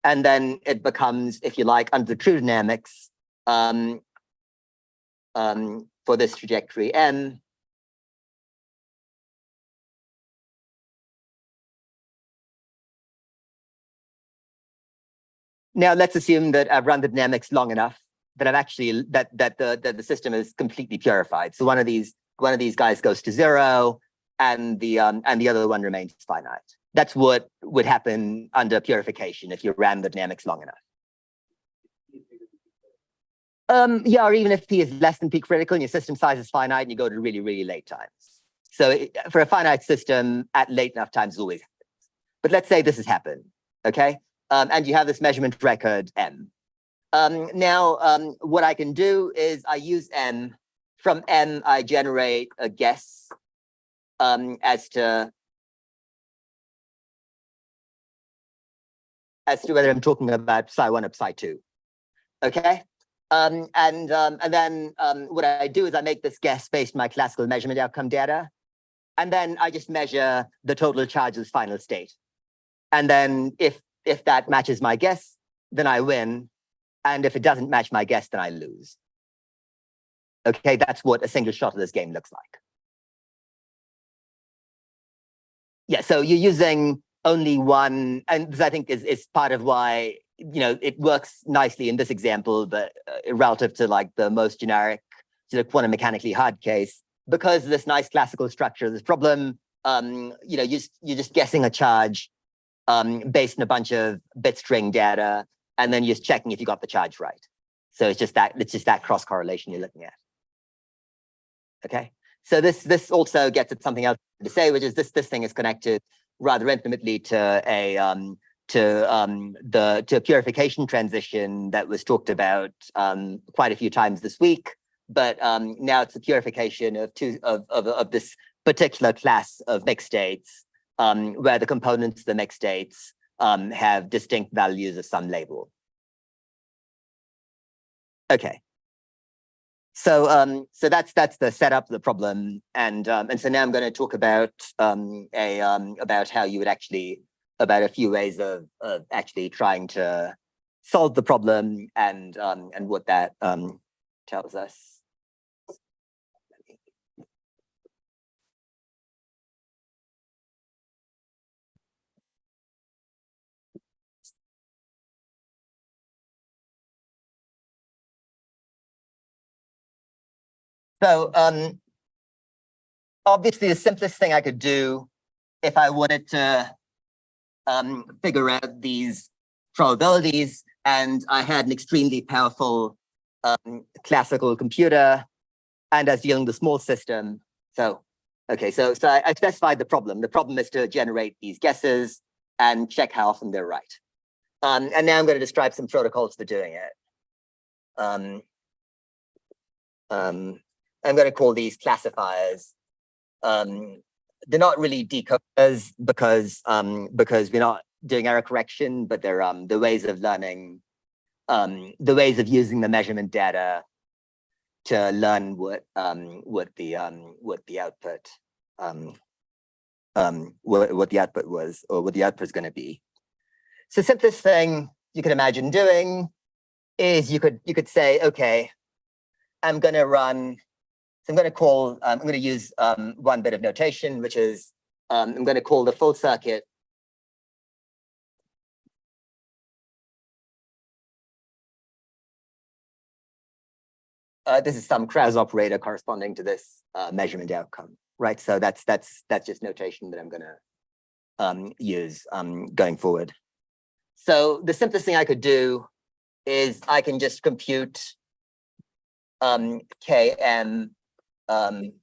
and then it becomes, if you like, under the true dynamics for this trajectory M. Now let's assume that I've run the dynamics long enough that I've actually that the system is completely purified. So one of these guys goes to 0, and the other one remains finite. That's what would happen under purification if you ran the dynamics long enough. Yeah, or even if P is less than P critical and your system size is finite and you go to really, really late times. So for a finite system, at late enough times always happens. But let's say this has happened, okay? And you have this measurement record M. Now, what I can do is I use M. From M, I generate a guess as to whether I'm talking about psi1 or psi2, okay? And then what I do is I make this guess based on my classical measurement outcome data, and then I just measure the total charge's final state. And then if that matches my guess, then I win, and if it doesn't match my guess, then I lose. Okay, that's what a single shot of this game looks like. Yeah, so you're using only one, and this I think is part of why, you know, it works nicely in this example, but relative to like the most generic sort of quantum mechanically hard case, because of this nice classical structure of this problem, you know, you're just guessing a charge based on a bunch of bit string data, and then you're just checking if you got the charge right. So it's just that cross correlation you're looking at. Okay, So this also gets at something else to say, which is this thing is connected rather intimately to a purification transition that was talked about quite a few times this week. But now it's the purification of this particular class of mixed states, where the components of the mixed states have distinct values of some label. Okay. So so that's the setup of the problem, and so now I'm going to talk about about how you would actually, about a few ways of actually trying to solve the problem, and what that tells us. So obviously the simplest thing I could do if I wanted to figure out these probabilities, and I had an extremely powerful classical computer, and I was dealing with a small system. So, okay, so I specified the problem. The problem is to generate these guesses and check how often they're right. And now I'm going to describe some protocols for doing it. I'm going to call these classifiers. They're not really decoders because we're not doing error correction, but they're the ways of learning, the ways of using the measurement data to learn what the output what the output was, or what the output is going to be. So simplest thing you can imagine doing is you could say, okay, I'm going to run. So I'm going to use one bit of notation, which is I'm going to call the full circuit this is some Krauss operator corresponding to this measurement outcome, right? So that's just notation that I'm going to use going forward. So the simplest thing I could do is I can just compute Km on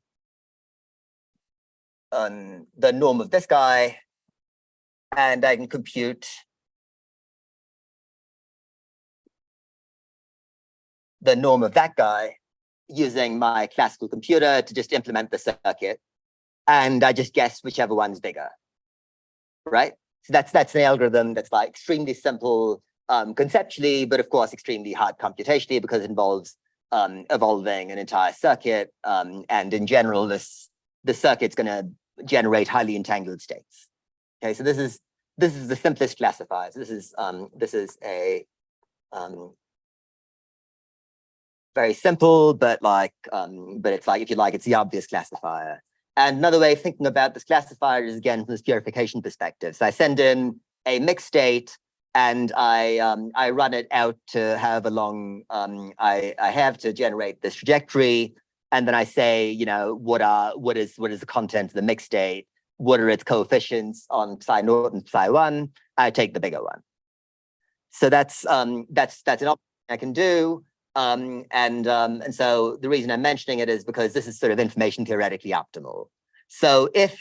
the norm of this guy, and I can compute the norm of that guy using my classical computer to just implement the circuit, and I just guess whichever one's bigger, right? So that's an algorithm that's like extremely simple conceptually, but of course extremely hard computationally because it involves evolving an entire circuit, and in general, the circuit's going to generate highly entangled states. Okay, so this is the simplest classifier. So this is a very simple, but it's like, if you like, it's the obvious classifier. And another way of thinking about this classifier is, again, from this purification perspective. So I send in a mixed state, and I run it out to however long I have to generate this trajectory, and then I say, you know, what is the content of the mixed state? What are its coefficients on psi naught and psi 1? I take the bigger one. So that's an option I can do. And so the reason I'm mentioning it is because this is sort of information theoretically optimal. So if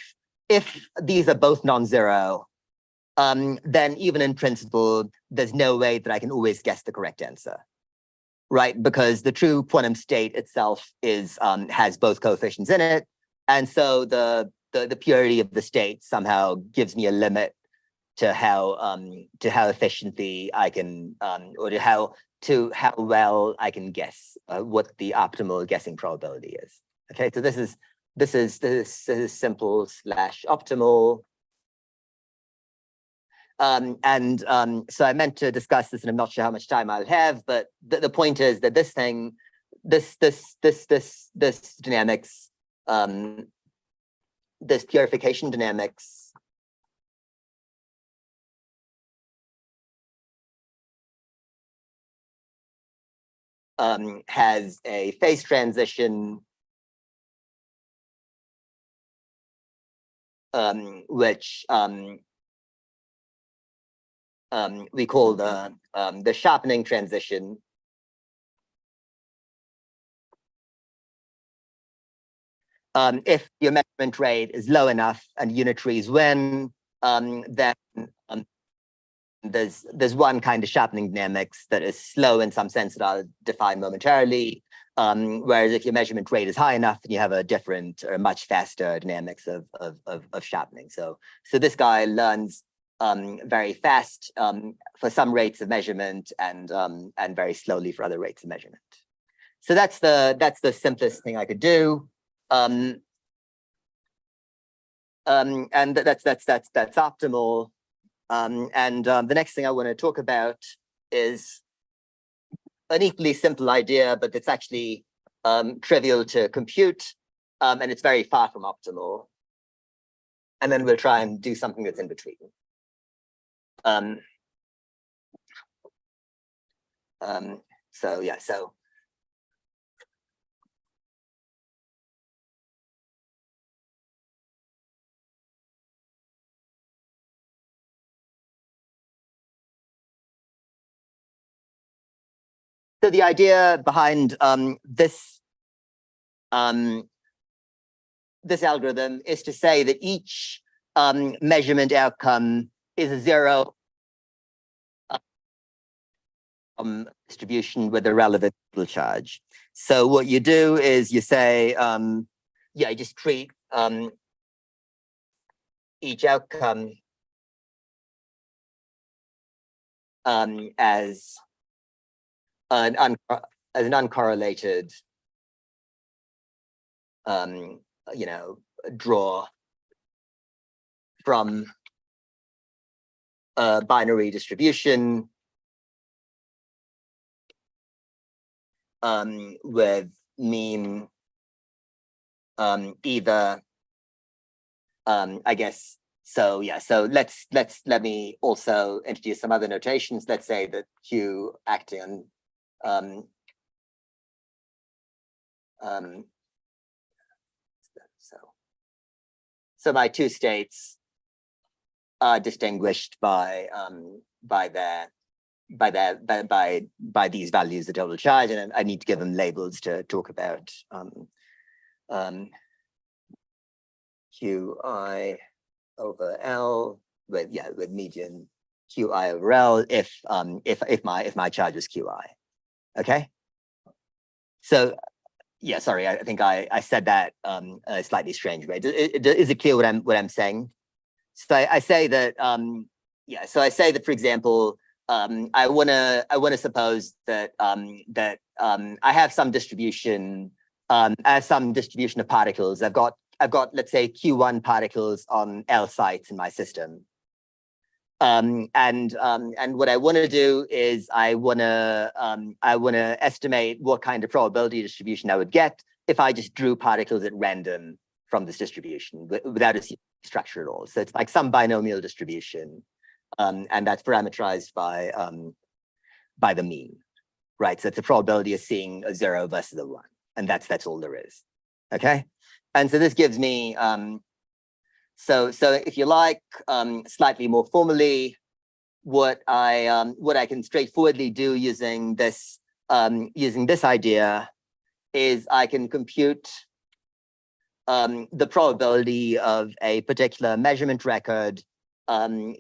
these are both non-zero, then even in principle, there's no way that I can always guess the correct answer, right? Because the true quantum state itself is has both coefficients in it, and so the purity of the state somehow gives me a limit to how efficiently I can or to how well I can guess what the optimal guessing probability is. Okay, so this is simple / optimal. So I meant to discuss this, and I'm not sure how much time I'll have, but the point is that this thing, this dynamics, this purification dynamics has a phase transition which we call the sharpening transition. if your measurement rate is low enough and unitaries win, then there's one kind of sharpening dynamics that is slow in some sense that I'll define momentarily. Whereas if your measurement rate is high enough, then you have a different or much faster dynamics of sharpening. So this guy learns very fast for some rates of measurement and very slowly for other rates of measurement. So that's the simplest thing I could do. And that's optimal. And the next thing I want to talk about is an equally simple idea, but it's actually trivial to compute, and it's very far from optimal. And then we'll try and do something that's in between. So yeah, so the idea behind this algorithm is to say that each measurement outcome is a zero distribution with a relevant total charge. So what you do is you say, you just treat each outcome as an uncorrelated draw from a binary distribution with mean either I guess. So yeah, so let me also introduce some other notations. Let's say that Q acting on so my two states are distinguished by these values, the total charge, and I need to give them labels to talk about Qi over L with median Qi over L if my charge is Qi. Okay. So yeah, sorry, I think I said that a slightly strange way. Is it clear what I'm saying? So I say that so I say that, for example, I wanna suppose that I have some distribution of particles. I've got let's say Q1 particles on L sites in my system. And what I want to do is I want to estimate what kind of probability distribution I would get if I just drew particles at random from this distribution without a structure at all. So it's like some binomial distribution, and that's parameterized by the mean, right? So it's the probability of seeing a 0 versus a 1, and that's all there is. Okay, and so this gives me so if you like, slightly more formally, what I can straightforwardly do using this idea is I can compute the probability of a particular measurement record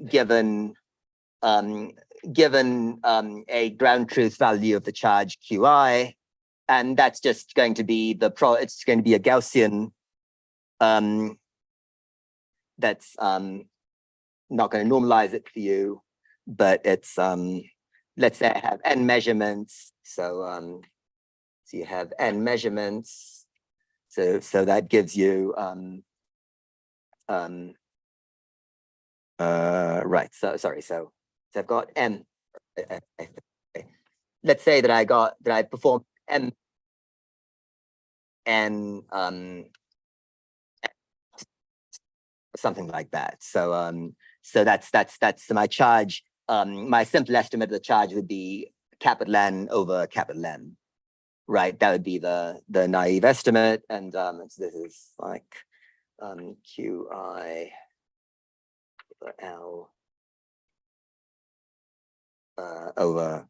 given a ground truth value of the charge Qi, and that's just going to be it's going to be a Gaussian. That's not going to normalize it for you, but it's let's say I have n measurements. So you have n measurements. So that gives you right. So sorry. So I've got n. Let's say that I performed n something like that. So so that's my charge. My simple estimate of the charge would be capital N over capital M, right? That would be the naive estimate, and so this is like Qi over L over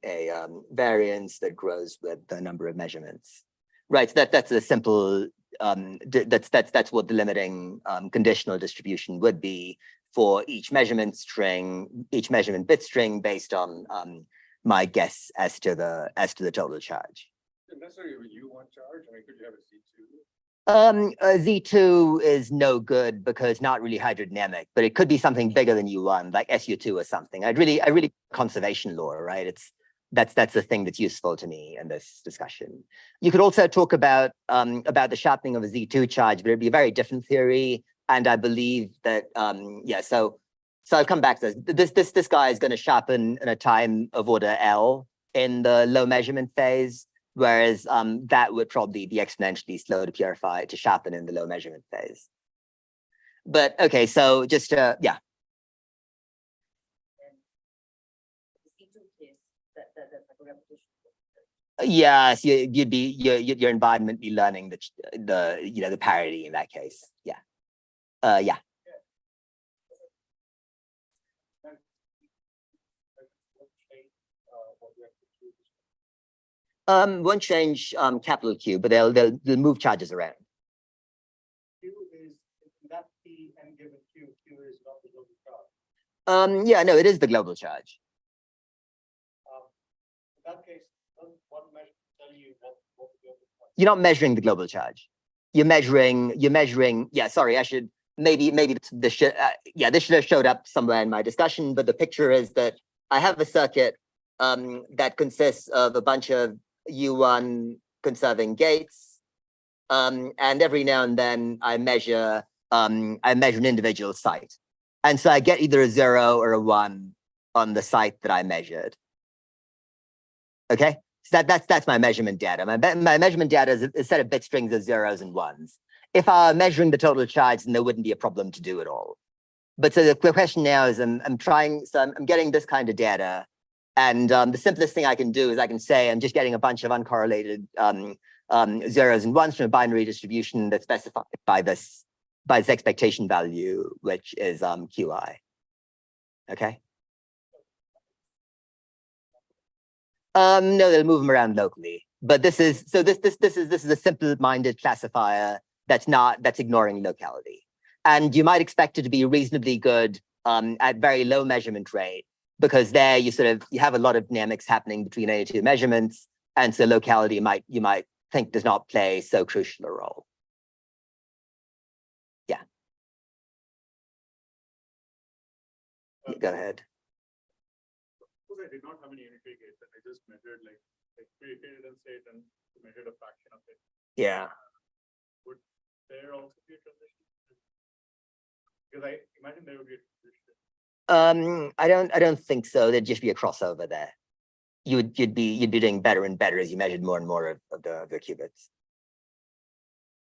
a variance that grows with the number of measurements, right? So that's a simple that's what the limiting conditional distribution would be for each measurement bit string based on my guess as to the total charge. Necessarily a U1 charge. I mean, could you have a Z2? Z2 is no good because not really hydrodynamic, but it could be something bigger than U1, like SU2 or something. I really conservation law, right? That's the thing that's useful to me in this discussion. You could also talk about the sharpening of a Z2 charge, but it'd be a very different theory. And I believe that so I'll come back to this. This guy is going to sharpen in a time of order L in the low measurement phase, whereas that would probably be exponentially slow to purify to sharpen in the low measurement phase. But okay, so just The C2 case, that's like a repetition. yes, you'd be your environment be learning the parity in that case. Yeah. Won't change capital Q, but they'll move charges around. Q is that P and given Q is not the global charge. Yeah, no, it is the global charge. In that case, doesn't one measure tell you what the global charge? You're not measuring the global charge. You're measuring. Yeah, sorry, I should maybe this should have showed up somewhere in my discussion, but the picture is that I have a circuit that consists of a bunch of U1 conserving gates, and every now and then I measure an individual site, and so I get either a 0 or a 1 on the site that I measured. Okay, so that's my measurement data. My measurement data is a set of bit strings of 0s and 1s. If I were measuring the total charge, then there wouldn't be a problem to do it all. But so the question now is I'm getting this kind of data. And the simplest thing I can do is I can say I'm just getting a bunch of uncorrelated 0s and 1s from a binary distribution that's specified by this expectation value, which is Qi. Okay. No, they'll move them around locally. But this is a simple-minded classifier that's ignoring locality. And you might expect it to be reasonably good at very low measurement rate, because there you have a lot of dynamics happening between any two measurements, and so locality you might think does not play so crucial a role. Yeah. Go ahead. Suppose I did not have any unitary gates and I just measured like created a state and measured a fraction of it. Yeah. Would there also be a transition? Because I imagine there would be a transition. I don't think so. There'd just be a crossover there. You'd be doing better and better as you measured more and more of the qubits.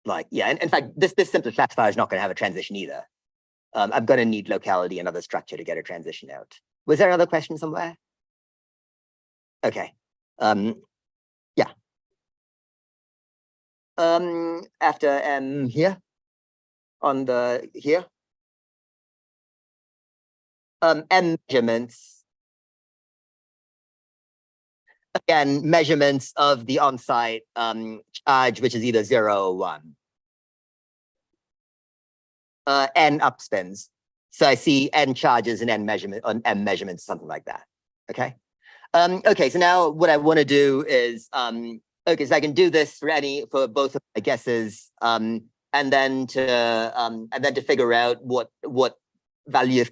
Like, yeah, and in fact, this simple classifier is not going to have a transition either. I'm going to need locality and other structure to get a transition out. Was there another question somewhere? Okay. Yeah. After M here, on the here. M measurements. Again, measurements of the on-site charge, which is either 0 or 1. N upspins. So I see N charges and N measurements, something like that. Okay. Okay, so now what I want to do is okay, so I can do this for both of my guesses, and then to figure out what value of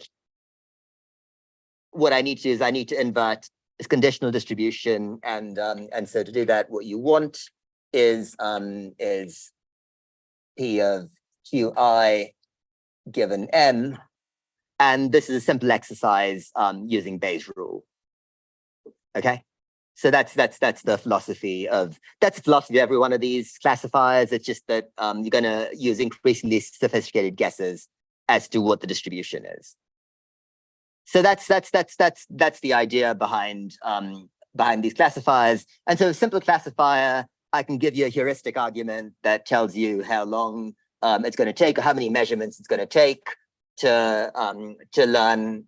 what I need to do is I need to invert this conditional distribution, and so to do that, what you want is P of Qi given M, and this is a simple exercise using Bayes' rule. Okay, so that's the philosophy of every one of these classifiers. It's just that you're going to use increasingly sophisticated guesses as to what the distribution is. So that's the idea behind these classifiers. And so a simple classifier, I can give you a heuristic argument that tells you how long it's going to take or how many measurements it's going to take to learn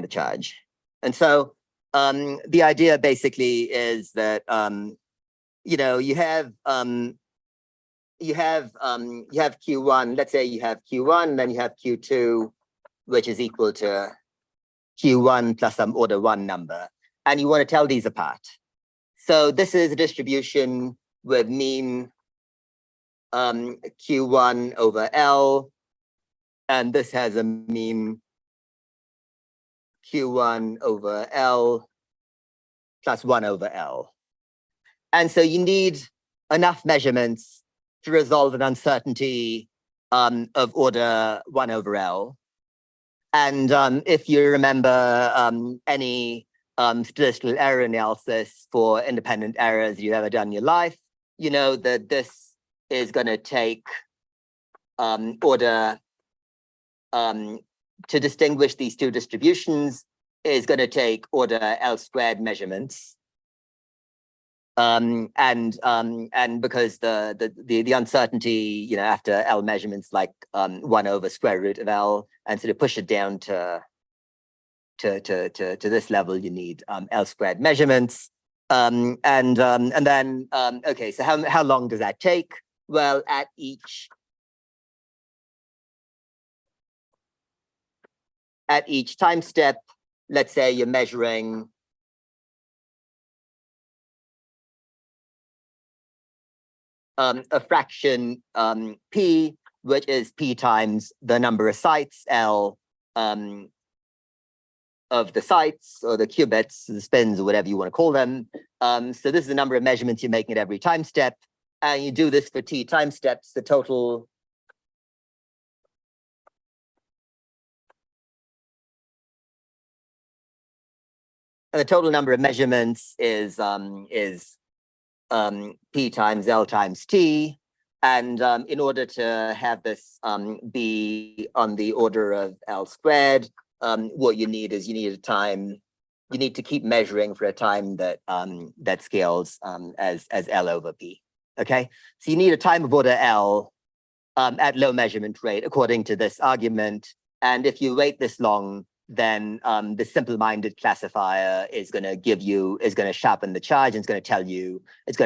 the charge. And so the idea basically is that you know, you have Q1, let's say you have Q1, then you have Q2, which is equal to Q1 plus some order 1 number, and you want to tell these apart. So this is a distribution with mean Q1 over L, and this has a mean Q1 over L plus 1 over L. And so you need enough measurements to resolve an uncertainty of order 1 over L. And if you remember any statistical error analysis for independent errors you've ever done in your life, you know that this is going to take to distinguish these two distributions is going to take order L squared measurements. And because the uncertainty, you know, after L measurements like 1 over square root of L, and sort of push it down to this level, you need L squared measurements. And then okay, so how long does that take? Well, at each time step, let's say you're measuring a fraction p, which is p times the number of sites, L of the sites or the qubits, the spins, or whatever you want to call them. So this is the number of measurements you're making at every time step. And you do this for t time steps, the total number of measurements is p times L times t. And in order to have this be on the order of L squared, what you need is you need to keep measuring for a time that that scales as L over P. Okay, so you need a time of order L at low measurement rate according to this argument. And if you wait this long, then the simple-minded classifier is going to sharpen the charge, and it's going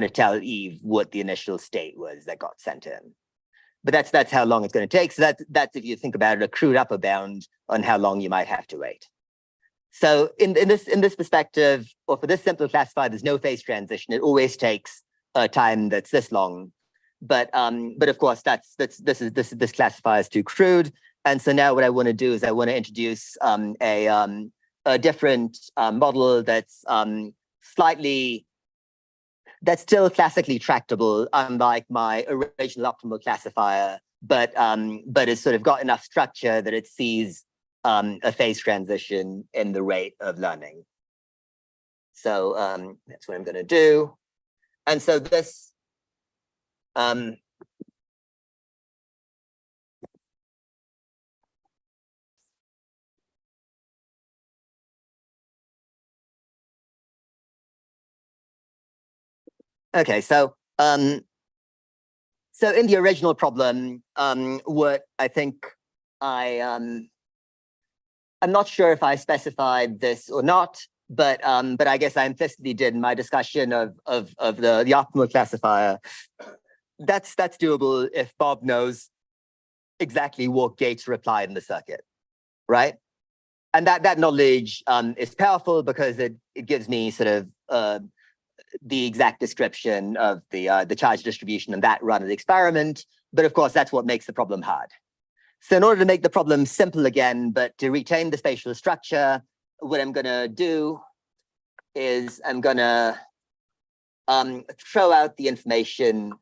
to tell Eve what the initial state was that got sent in. But that's how long it's going to take. So that's if you think about it, a crude upper bound on how long you might have to wait. So in this perspective, or for this simple classifier, there's no phase transition. It always takes a time that's this long. But of course, this classifier is too crude. And so now what I want to do is I want to introduce a different model that's still classically tractable, unlike my original optimal classifier, but it's sort of got enough structure that it sees a phase transition in the rate of learning. So that's what I'm going to do. And so this okay, so so in the original problem, what I think I'm not sure if I specified this or not, but I guess I implicitly did in my discussion of the optimal classifier. That's doable if Bob knows exactly what gates are applied in the circuit, right? And that knowledge is powerful because it gives me sort of the exact description of the charge distribution and that run of the experiment. But of course, that's what makes the problem hard. So in order to make the problem simple again, but to retain the spatial structure, what I'm going to do is I'm going to throw out the information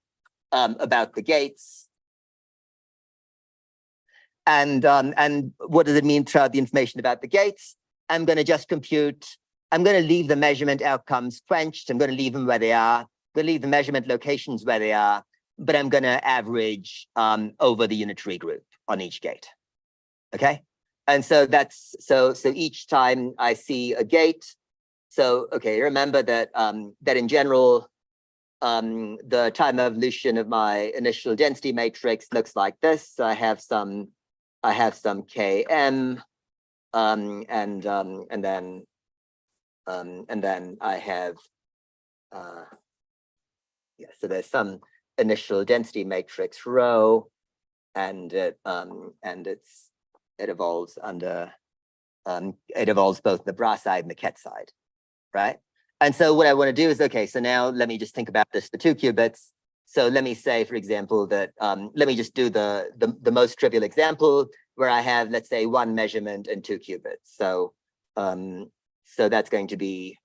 about the gates. And what does it mean, throw out the information about the gates? I'm going to just compute. I'm going to leave the measurement outcomes quenched. I'm going to leave them where they are. I'm going to leave the measurement locations where they are, but I'm going to average over the unitary group on each gate. Okay, and so that's so each time I see a gate. So okay, remember that that in general, the time evolution of my initial density matrix looks like this. So I have some Km, and then I have Yeah, so there's some initial density matrix rho, and it evolves under it evolves both the bra side and the ket side, right? And so what I want to do is, okay, so now let me just think about this for 2 qubits. So let me say, for example, that let me just do the most trivial example where I have, let's say, 1 measurement and 2 qubits. So so that's going to be,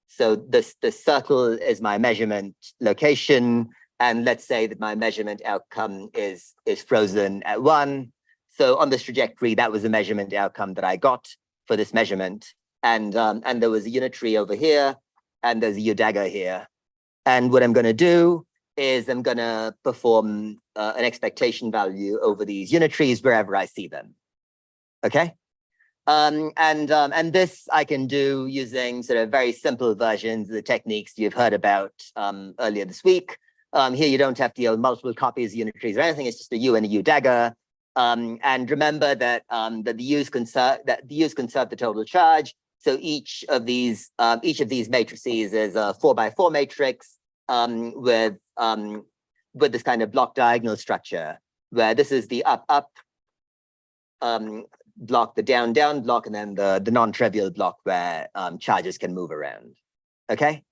so the circle is my measurement location, and let's say that my measurement outcome is frozen at 1. So on this trajectory, that was the measurement outcome that I got for this measurement, and there was a unitary over here, and there's a U dagger here. And what I'm going to do is I'm going to perform an expectation value over these unitaries wherever I see them. Okay. And this I can do using sort of very simple versions of the techniques you've heard about earlier this week. Here you don't have to deal with multiple copies of unitaries or anything. It's just a U and a U dagger. And remember that that the U's conserve the total charge. So each of these matrices is a 4x4 matrix with this kind of block diagonal structure, where this is the up block, the down block, and then the non-trivial block where charges can move around. Okay,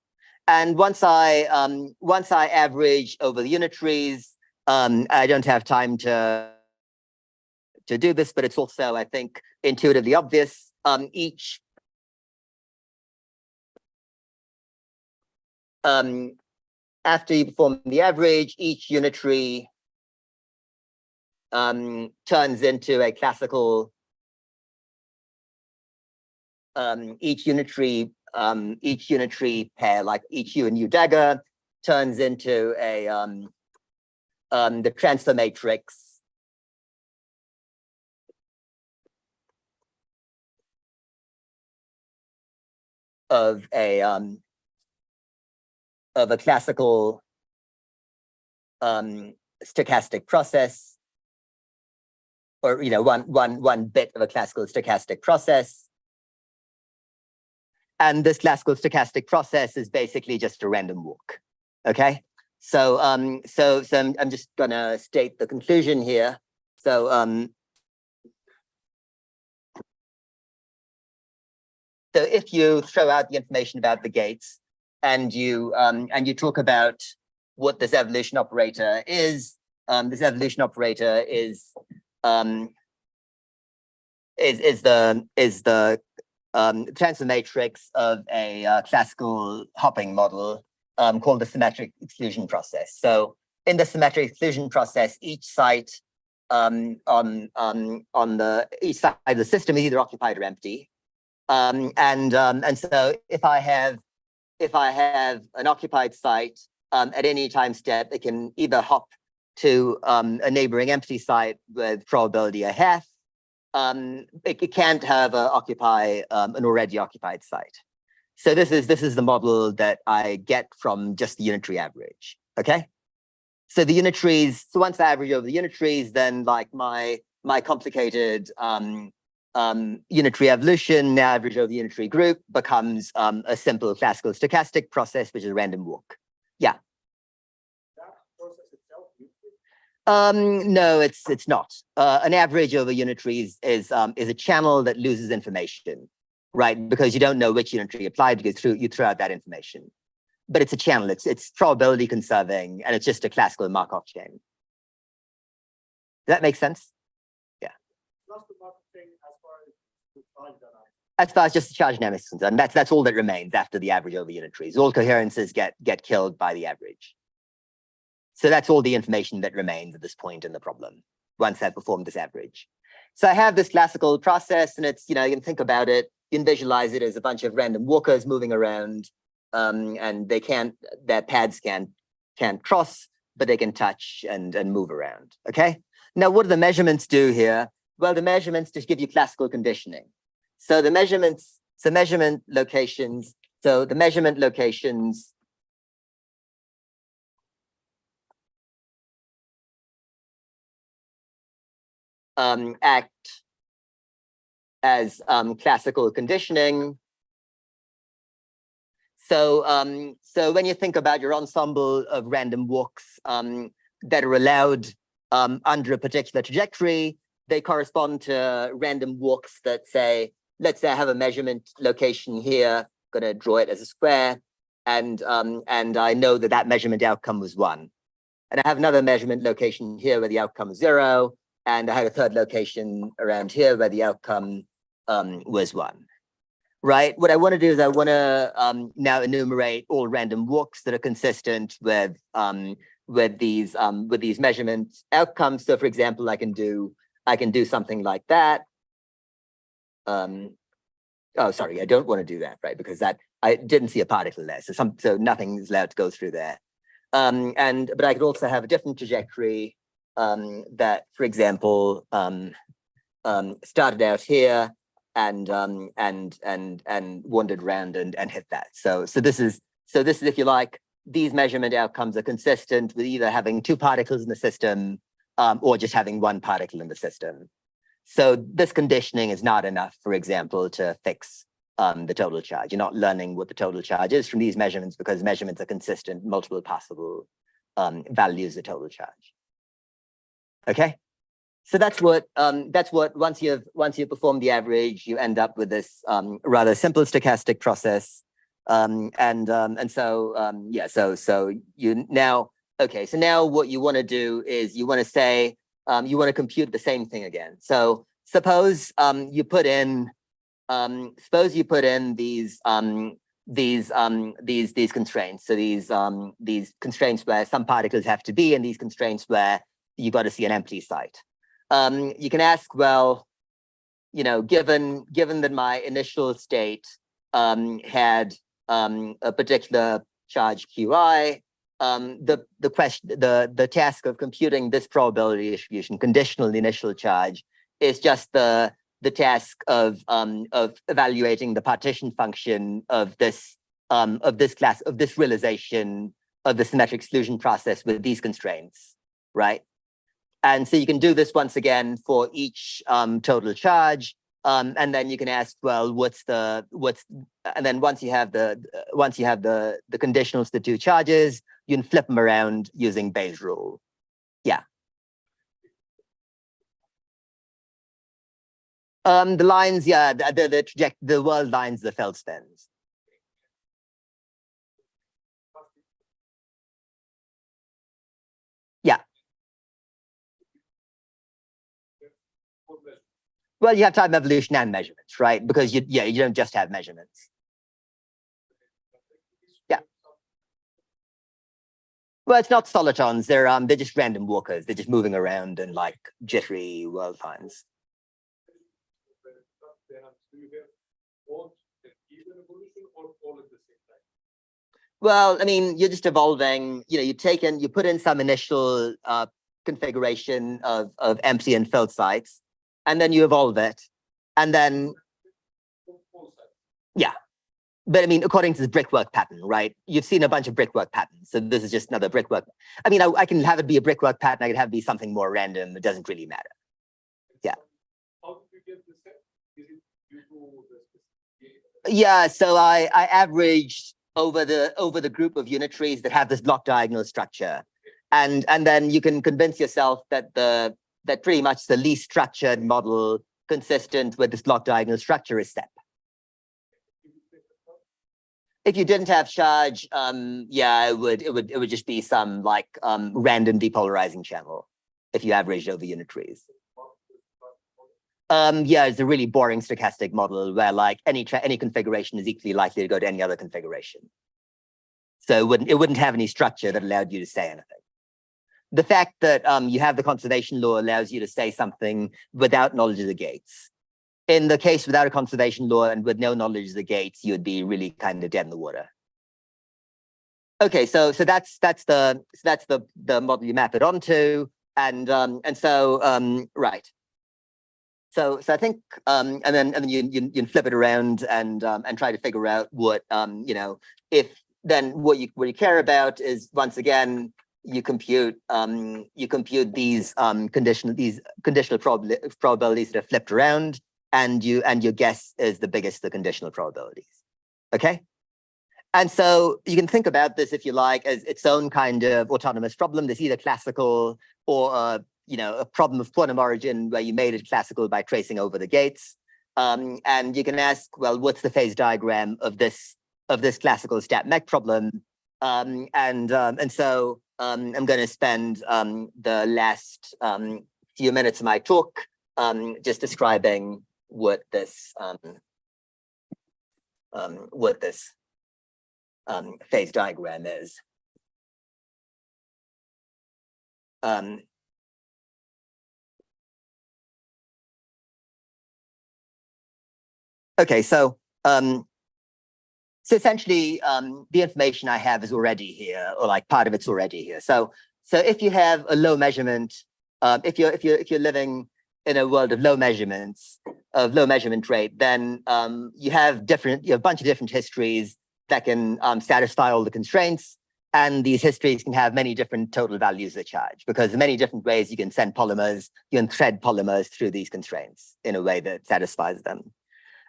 and once I average over the unitaries, I don't have time to do this, but it's also, I think, intuitively obvious. Each after you perform the average, each unitary turns into a classical. Each unitary pair, like each U and U dagger, turns into a the transfer matrix of a classical stochastic process, or one bit of a classical stochastic process. And this classical stochastic process is basically just a random walk. Okay, so I'm just gonna state the conclusion here. So so if you throw out the information about the gates and you talk about what this evolution operator is, this evolution operator is the transfer matrix of a classical hopping model called the symmetric exclusion process. So in the symmetric exclusion process, each site on each side of the system is either occupied or empty. And so if I have an occupied site at any time step, it can either hop to a neighboring empty site with probability a half. It can't have occupy an already occupied site. So this is the model that I get from just the unitary average. Okay, so the unitaries. So once I average over the unitaries, then like my complicated unitary evolution, now average over the unitary group, becomes a simple classical stochastic process, which is a random walk. Yeah. No, it's not. An average over unitaries is a channel that loses information, right? Because you don't know which unitary applied because you throw out that information. But it's a channel. It's probability conserving, and it's just a classical Markov chain. Does that make sense? Yeah. As far as just the charge dynamics is concerned, that's all that remains after the average over unitaries. All coherences get killed by the average. So that's all the information that remains at this point in the problem, once I've performed this average. So I have this classical process, and it's, you can think about it, you can visualize it as a bunch of random walkers moving around, and their pads can't cross, but they can touch and move around, okay? Now, what do the measurements do here? Well, the measurements just give you classical conditioning. So the measurement locations act as classical conditioning. So when you think about your ensemble of random walks that are allowed under a particular trajectory, they correspond to random walks that say, let's say I have a measurement location here, going to draw it as a square, and I know that that measurement outcome was 1. And I have another measurement location here where the outcome is 0, and I had a third location around here where the outcome was 1. Right. What I want to do is I want to now enumerate all random walks that are consistent with these measurement outcomes. So, for example, I can do something like that. Oh, sorry, I don't want to do that, right? Because that I didn't see a particle there, so nothing is allowed to go through there. But I could also have a different trajectory that, for example, started out here and wandered around and hit that. So this is if you like, these measurement outcomes are consistent with either having 2 particles in the system or just having 1 particle in the system. So this conditioning is not enough, for example, to fix the total charge. You're not learning what the total charge is from these measurements because measurements are consistent, multiple possible values of total charge. Okay. So that's what once you've performed the average, you end up with this rather simple stochastic process. So you now, okay, so now what you want to do is you want to say you want to compute the same thing again. So suppose you put in these constraints. So these constraints where some particles have to be, and these constraints where you got to see an empty site. You can ask, well, given that my initial state had a particular charge Qi, the task of computing this probability distribution conditional the initial charge is just the task of evaluating the partition function of this realization of the symmetric exclusion process with these constraints, right? And so you can do this once again for each total charge, and then you can ask, well, and then once you have the conditionals to 2 charges, you can flip them around using Bayes' rule. Yeah. The lines, yeah, the world lines, the Feld spins. Yeah. Well, you have time evolution and measurements, right? Because you don't just have measurements. Yeah. Well, it's not solitons. They're just random walkers. They're just moving around in like jittery world lines. Well, I mean, you're just evolving. You put in some initial configuration of empty and filled sites, and then you evolve it, and then yeah. But I mean, according to the brickwork pattern, right? You've seen a bunch of brickwork patterns, so this is just another brickwork. I mean, I can have it be a brickwork pattern. I can have it be something more random. It doesn't really matter. Yeah. How did you get this set? Is it due to the Yeah, so I averaged over the group of unit trees that have this block diagonal structure, and then you can convince yourself that pretty much the least structured model consistent with this block diagonal structure is STEP. If you didn't have charge, yeah, it would just be some like random depolarizing channel if you averaged over unit trees. Yeah, it's a really boring stochastic model where like any configuration is equally likely to go to any other configuration. So it wouldn't have any structure that allowed you to say anything. The fact that you have the conservation law allows you to say something without knowledge of the gates. In the case without a conservation law and with no knowledge of the gates, you'd be really kind of dead in the water. Okay, so that's the model you map it onto, and so right. So I think and then you flip it around and try to figure out what if then what you care about is once again you compute these conditional probabilities that are flipped around, and your guess is the biggest the conditional probabilities. Okay, And so you can think about this, if you like, as its own kind of autonomous problem. There's either classical or a problem of quantum origin where you made it classical by tracing over the gates. And you can ask, well, what's the phase diagram of this classical stat mech problem? And so I'm going to spend the last few minutes of my talk just describing what this phase diagram is. Okay, so essentially the information I have is already here, or like part of it's already here. So if you have a low measurement, if you're living in a world of low measurement rate, then you have a bunch of different histories that can satisfy all the constraints. And these histories can have many different total values of charge, because there are many different ways you can send polymers, you can thread polymers through these constraints in a way that satisfies them.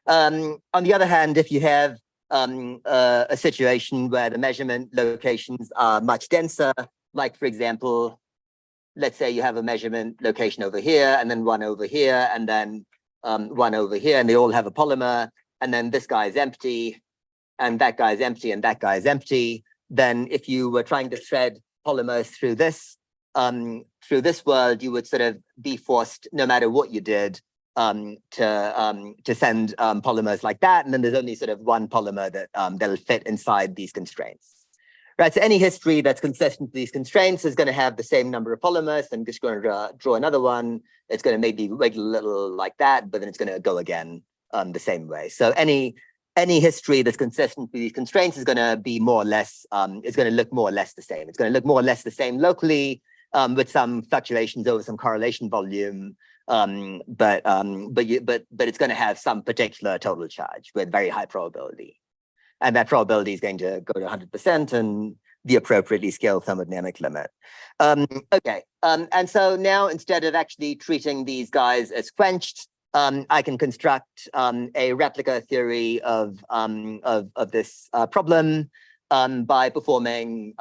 On the other hand, if you have a situation where the measurement locations are much denser, like for example, let's say you have a measurement location over here, and then one over here, and then one over here, and they all have a polymer, and then this guy is empty, and that guy is empty, and that guy is empty. Then if you were trying to thread polymers through this world, you would sort of be forced, no matter what you did, to send polymers like that, and then there's only sort of one polymer that that'll fit inside these constraints, right? So any history that's consistent with these constraints is going to have the same number of polymers. I'm just going to draw another one. It's going to maybe wiggle a little like that, but then it's going to go again the same way. So any history that's consistent with these constraints is going to be more or less is going to look more or less the same. It's going to look more or less the same locally, with some fluctuations over some correlation volume. But it's going to have some particular total charge with very high probability, and that probability is going to go to 100% and the appropriately scaled thermodynamic limit. Okay, and so now instead of actually treating these guys as quenched, I can construct a replica theory of this problem by performing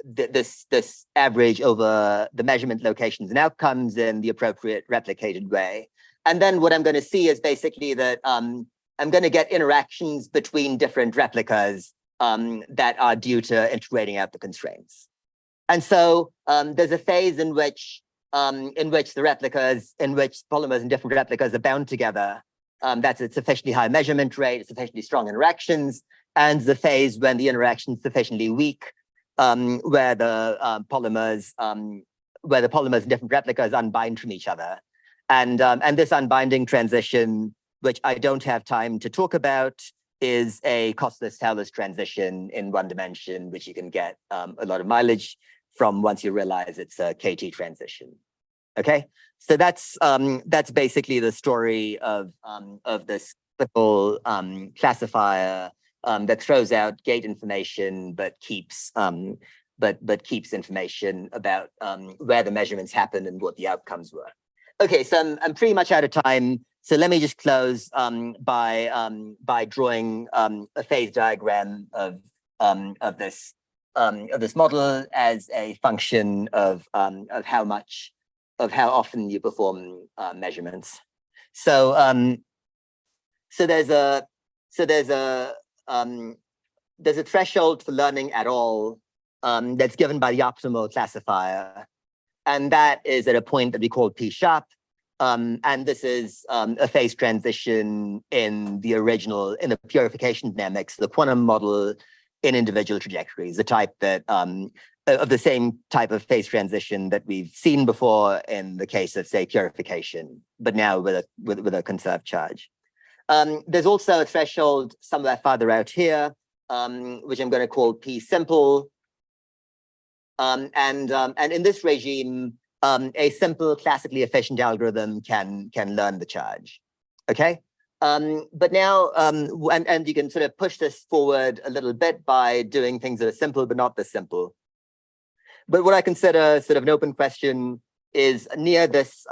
this average over the measurement locations and outcomes in the appropriate replicated way. And then what I'm going to see is basically that I'm going to get interactions between different replicas that are due to integrating out the constraints. And so there's a phase in which the replicas, in which polymers and different replicas are bound together. That's a sufficiently high measurement rate, sufficiently strong interactions, and the phase when the interaction is sufficiently weak, where the polymers in different replicas unbind from each other. And this unbinding transition, which I don't have time to talk about, is a costless tailless transition in one dimension, which you can get a lot of mileage from once you realize it's a KT transition. Okay, so that's basically the story of this simple classifier that throws out gate information, but keeps information about where the measurements happened and what the outcomes were. Okay, so I'm pretty much out of time. So let me just close by drawing a phase diagram of this model as a function of how often you perform measurements. So there's a threshold for learning at all that's given by the optimal classifier, and that is at a point that we call P sharp. And this is a phase transition in the purification dynamics, the quantum model in individual trajectories, the type that of the same type of phase transition that we've seen before in the case of, say, purification, but now with a conserved charge. There's also a threshold somewhere farther out here, which I'm going to call P simple. And in this regime, a simple classically efficient algorithm can learn the charge. Okay. But now, and you can sort of push this forward a little bit by doing things that are simple, but not this simple. But what I consider sort of an open question is near this,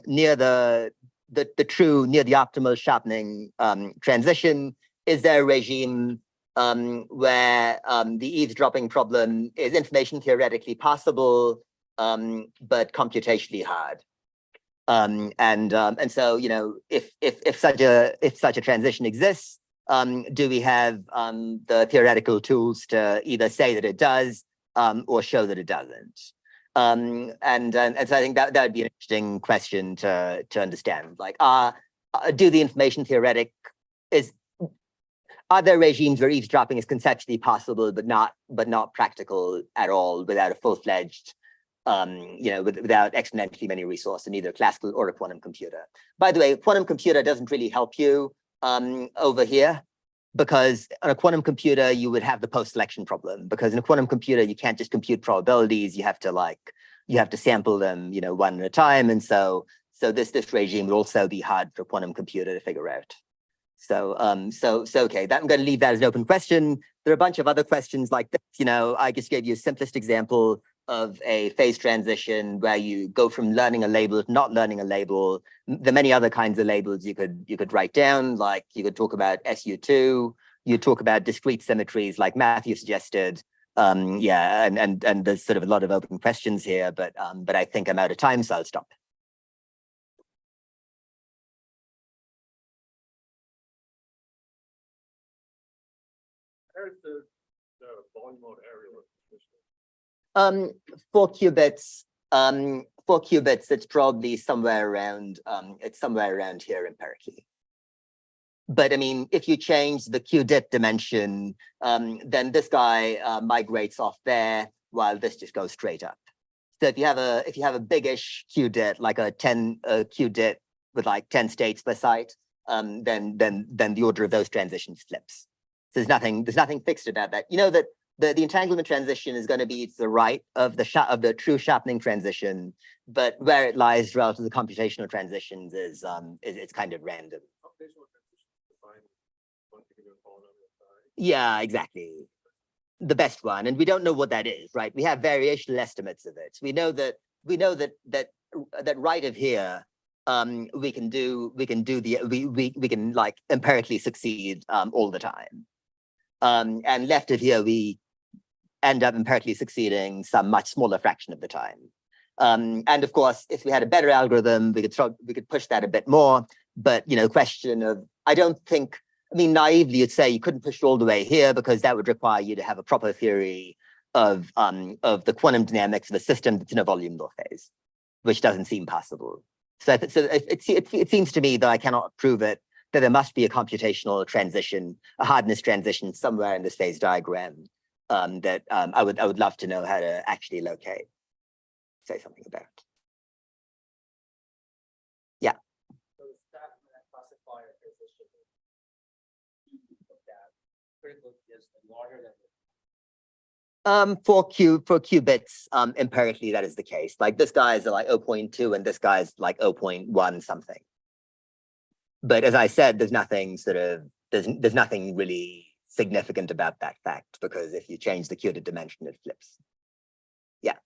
near the optimal sharpening transition, is there a regime where the eavesdropping problem is information theoretically possible, but computationally hard. And so, you know, if such a transition exists, do we have the theoretical tools to either say that it does or show that it doesn't? And so I think that would be an interesting question to understand. Like, do the information theoretic are there regimes where eavesdropping is conceptually possible but not practical at all without a full-fledged you know, without exponentially many resources in either classical or a quantum computer? By the way, a quantum computer doesn't really help you over here, because on a quantum computer, you would have the post-selection problem, because in a quantum computer, you can't just compute probabilities. You have to sample them, you know, one at a time. And so this regime would also be hard for a quantum computer to figure out. So okay, I'm going to leave that as an open question. There are a bunch of other questions like this. You know, I just gave you a simplest example of a phase transition where you go from learning a label to not learning a label. There are many other kinds of labels you could write down, like you could talk about SU2, you talk about discrete symmetries like Matthew suggested. Yeah, and there's sort of a lot of open questions here, but I think I'm out of time, so I'll stop. There's the volume mode area. 4 qubits, it's probably somewhere around here empirically. But I mean, if you change the qubit dimension, then this guy migrates off there while this just goes straight up. So if you have a biggish qubit, like a 10 qubit with like 10 states per site, then the order of those transitions flips. So there's nothing fixed about that. You know that the entanglement transition is going to be to the right of the true sharpening transition, but where it lies relative to the computational transitions is it's kind of random. Yeah, exactly. The best one, and we don't know what that is, right? We have variational estimates of it. We know that right of here, we can like empirically succeed all the time. And left of here, we end up empirically succeeding some much smaller fraction of the time. And of course, if we had a better algorithm, we could push that a bit more. But you know, question of, I mean, naively, you'd say you couldn't push it all the way here because that would require you to have a proper theory of the quantum dynamics of a system that's in a volume law phase, which doesn't seem possible. So it seems to me that I cannot prove it, that there must be a computational transition, a hardness transition somewhere in this phase diagram that I would love to know how to actually locate. Say something about. Yeah. So that classifier transition that critical is larger than for qubits, empirically, that is the case. Like this guy is like 0.2 and this guy is like 0.1 something. But as I said, there's nothing really significant about that fact, because if you change the qubit dimension, it flips. Yeah.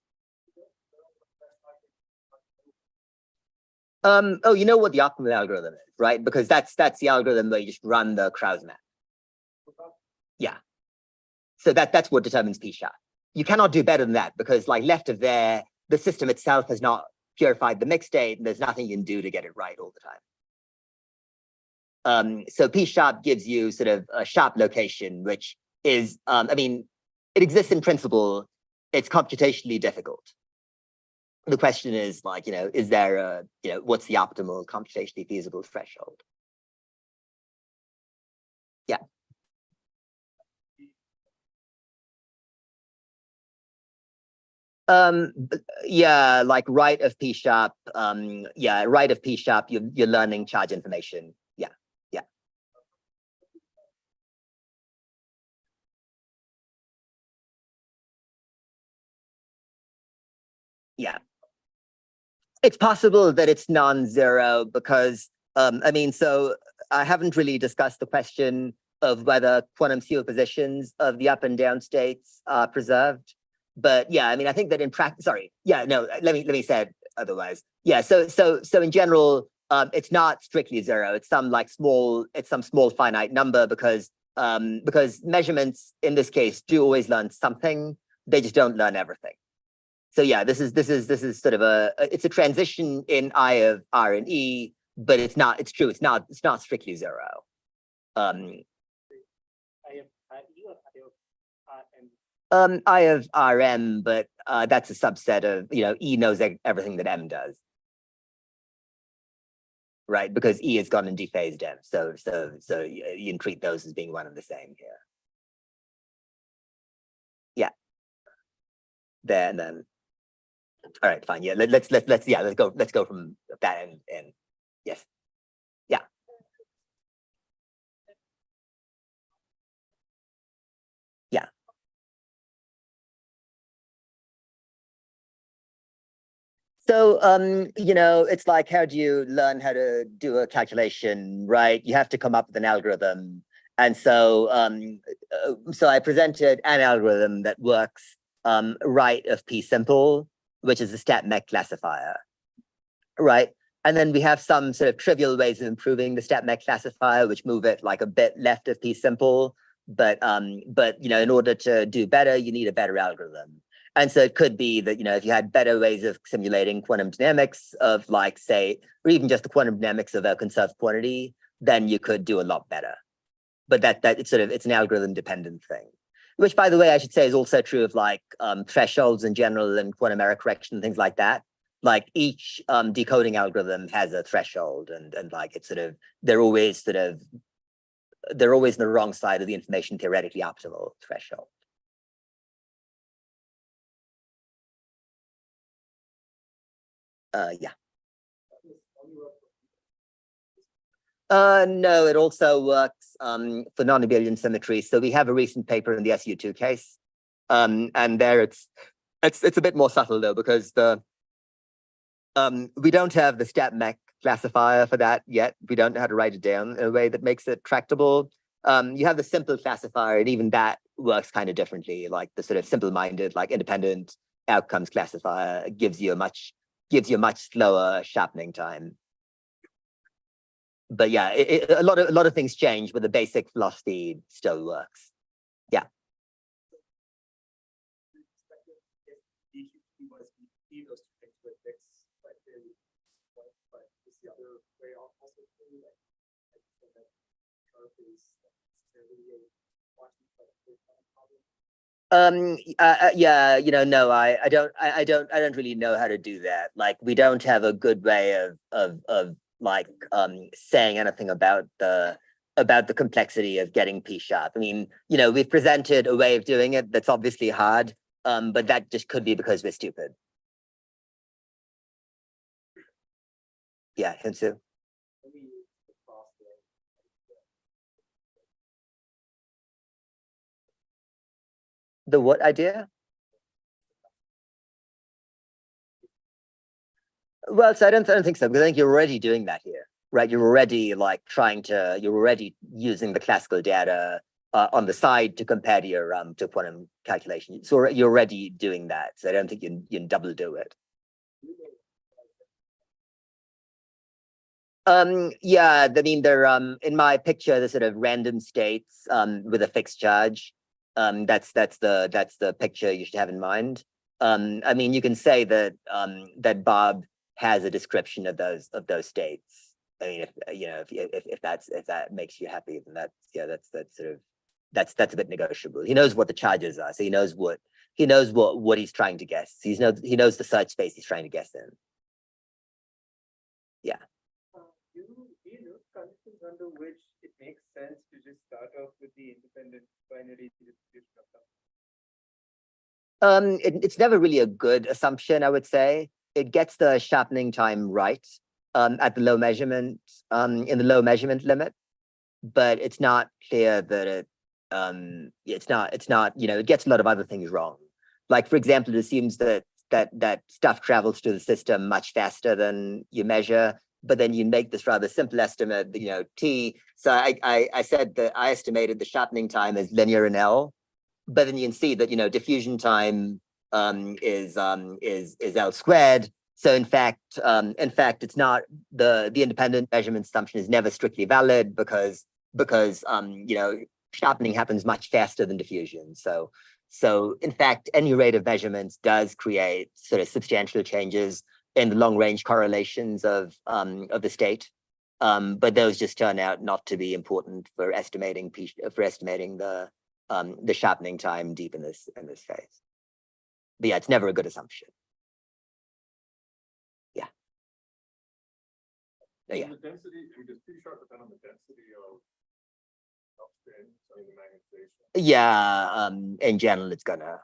Oh, you know what the optimal algorithm is, right? Because that's the algorithm where you just run the Krauss map. Yeah. So that's what determines p-sharp. You cannot do better than that, because like left of there, the system itself has not purified the mixed state, and there's nothing you can do to get it right all the time. So p-sharp gives you sort of a sharp location, which is, I mean, it exists in principle. It's computationally difficult. The question is like, you know, is there a, you know, what's the optimal computationally feasible threshold? Yeah. Yeah, like right of p-sharp. Yeah, right of p-sharp, you're learning charge information. Yeah, yeah. Yeah. It's possible that it's non-zero because, I mean, so I haven't really discussed the question of whether quantum superpositions of the up and down states are preserved. But yeah, I mean, I think that in practice, sorry, yeah, no, let me say it otherwise. Yeah, so in general, it's not strictly zero. It's some small finite number because because measurements in this case do always learn something. They just don't learn everything. So yeah, this is sort of it's a transition in I of R and E, but it's not, it's true, it's not strictly zero. I have I of RM, but that's a subset of, E knows everything that M does. Right, because E has gone and dephased M. So you can treat those as being one and the same here. Yeah. There and then. All right, fine. Yeah, let's go from that and yes. Yeah. Yeah. So, it's like, how do you learn how to do a calculation, right? You have to come up with an algorithm. And so, so I presented an algorithm that works right of P simple, which is the stat mech classifier, right? And then we have some sort of trivial ways of improving the stat mech classifier, which move it like a bit left of P simple. But in order to do better, you need a better algorithm. And so it could be that, if you had better ways of simulating quantum dynamics of, like, say, or even just the quantum dynamics of a conserved quantity, then you could do a lot better. But that it's an algorithm dependent thing, which, by the way, I should say is also true of like thresholds in general and quantum error correction and things like that. Like each decoding algorithm has a threshold, and like it's they're always in the wrong side of the information theoretically optimal threshold. Yeah. No, it also works for non-abelian symmetry. So we have a recent paper in the SU2 case, and there it's a bit more subtle though, because we don't have the stat mech classifier for that yet. We don't know how to write it down in a way that makes it tractable. You have the simple classifier, and even that works kind of differently. Like the sort of simple-minded, like independent outcomes classifier gives you a much slower sharpening time. But yeah, a lot of things change, but the basic philosophy still works. Yeah. Yeah, no, I don't really know how to do that. Like, we don't have a good way of like saying anything about the complexity of getting P sharp. I mean, we've presented a way of doing it that's obviously hard, but that just could be because we're stupid. Yeah, Hinsu. The what idea? Well, so I don't think so, because I think you're already doing that here, right? You're already like you're already using the classical data on the side to compare to your to quantum calculation. So you're already doing that. So I don't think you can double do it. Yeah, I mean, they're in my picture, the sort of random states with a fixed charge. That's the picture you should have in mind. I mean, you can say that that Bob has a description of those states. I mean, if that makes you happy, then that's a bit negotiable. He knows what the charges are, so he knows what he's trying to guess. He knows the search space he's trying to guess in. Yeah. Do you know conditions under which it makes sense to just start off with the independent binary distribution of them? It's never really a good assumption, I would say. It gets the sharpening time right at the low measurement, in the low measurement limit, but it's not clear that it's not, it gets a lot of other things wrong. Like, for example, it assumes that stuff travels through the system much faster than you measure, but then you make this rather simple estimate, T. So I said that I estimated the sharpening time as linear in L, but then you can see that, diffusion time is L squared. So in fact, it's not the independent measurement assumption is never strictly valid because sharpening happens much faster than diffusion. So in fact, any rate of measurements does create sort of substantial changes in the long range correlations of the state. But those just turn out not to be important for estimating the sharpening time deep in this phase. But yeah, it's never a good assumption. Yeah. Yeah. The density, because P sharp depend on the density of upstream, so the magnetization. Yeah, in general, it's gonna.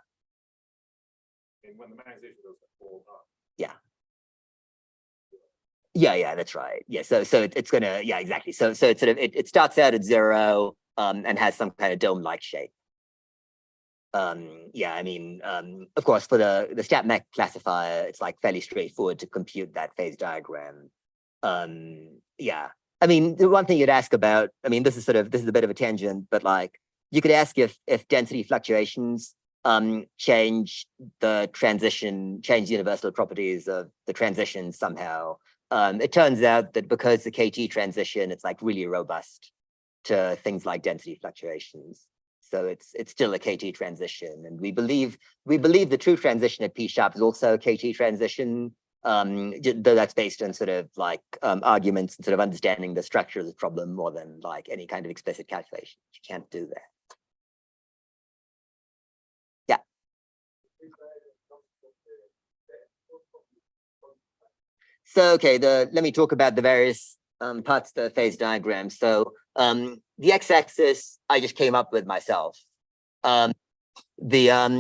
And when the magnetization goes to full up. Yeah. Yeah, that's right. Yeah, so it's gonna, yeah, exactly. So it's sort of it starts out at 0 and has some kind of dome-like shape. Yeah, I mean, of course, for the StatMech classifier, it's like fairly straightforward to compute that phase diagram. Yeah, I mean, the one thing you'd ask about, I mean, this is a bit of a tangent, but like you could ask if density fluctuations change the universal properties of the transition somehow. It turns out that because the KT transition, it's like really robust to things like density fluctuations. So it's still a KT transition, and we believe the true transition at P sharp is also a KT transition. Though that's based on sort of like arguments and sort of understanding the structure of the problem more than like any kind of explicit calculation. You can't do that. Yeah. So okay, let me talk about the various parts of the phase diagram. So the x-axis I just came up with myself. The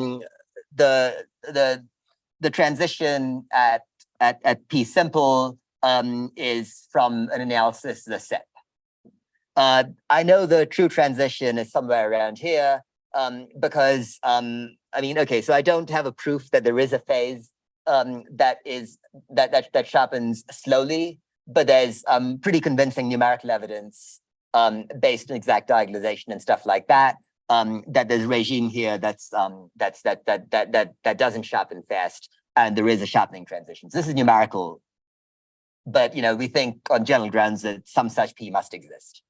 transition at P simple is from an analysis of the SEP. I know the true transition is somewhere around here because I mean, okay, so I don't have a proof that there is a phase that sharpens slowly, but there's pretty convincing numerical evidence based on exact diagonalization and stuff like that. That there's a regime here that doesn't sharpen fast, and there is a sharpening transition. So this is numerical, but you know, we think on general grounds that some such P must exist.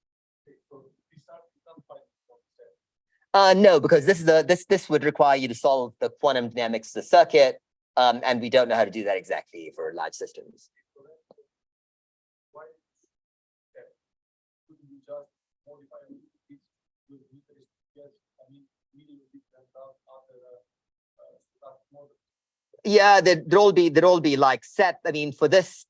No, because this would require you to solve the quantum dynamics of the circuit, and we don't know how to do that exactly for large systems. Yeah, there'd all be like set. I mean, for this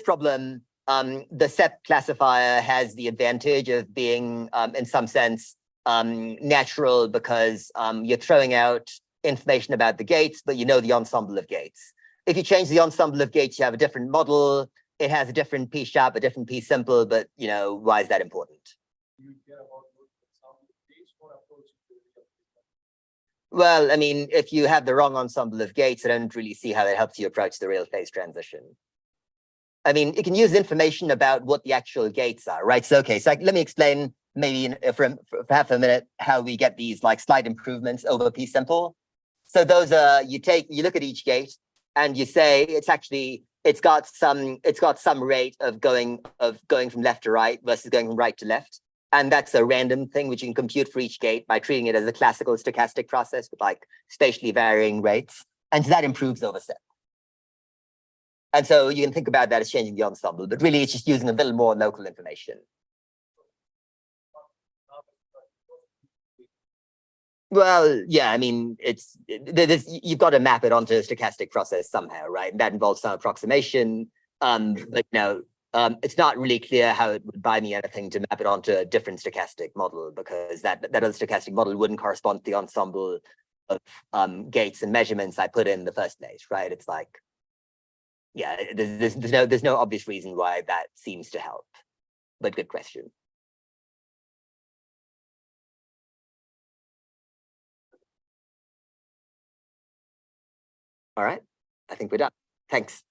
problem, the SEP classifier has the advantage of being, in some sense, natural because you're throwing out information about the gates, but you know the ensemble of gates. If you change the ensemble of gates, you have a different model. It has a different P sharp, a different P simple, but you know, why is that important? Well, I mean, if you have the wrong ensemble of gates, I don't really see how that helps you approach the real phase transition. I mean, you can use information about what the actual gates are, right? So, okay, so let me explain maybe for half a minute how we get these like slight improvements over P simple. So those are, you look at each gate and you say it's got some rate of going from left to right versus going from right to left. And that's a random thing which you can compute for each gate by treating it as a classical stochastic process with like spatially varying rates. And so that improves over SEP. And so you can think about that as changing the ensemble, but really it's just using a little more local information. Well, yeah, I mean, you've got to map it onto a stochastic process somehow, right? And that involves some approximation. But no, it's not really clear how it would buy me anything to map it onto a different stochastic model, because that other stochastic model wouldn't correspond to the ensemble of gates and measurements I put in the first place, right? It's like, yeah, there's no obvious reason why that seems to help, but good question. All right, I think we're done. Thanks.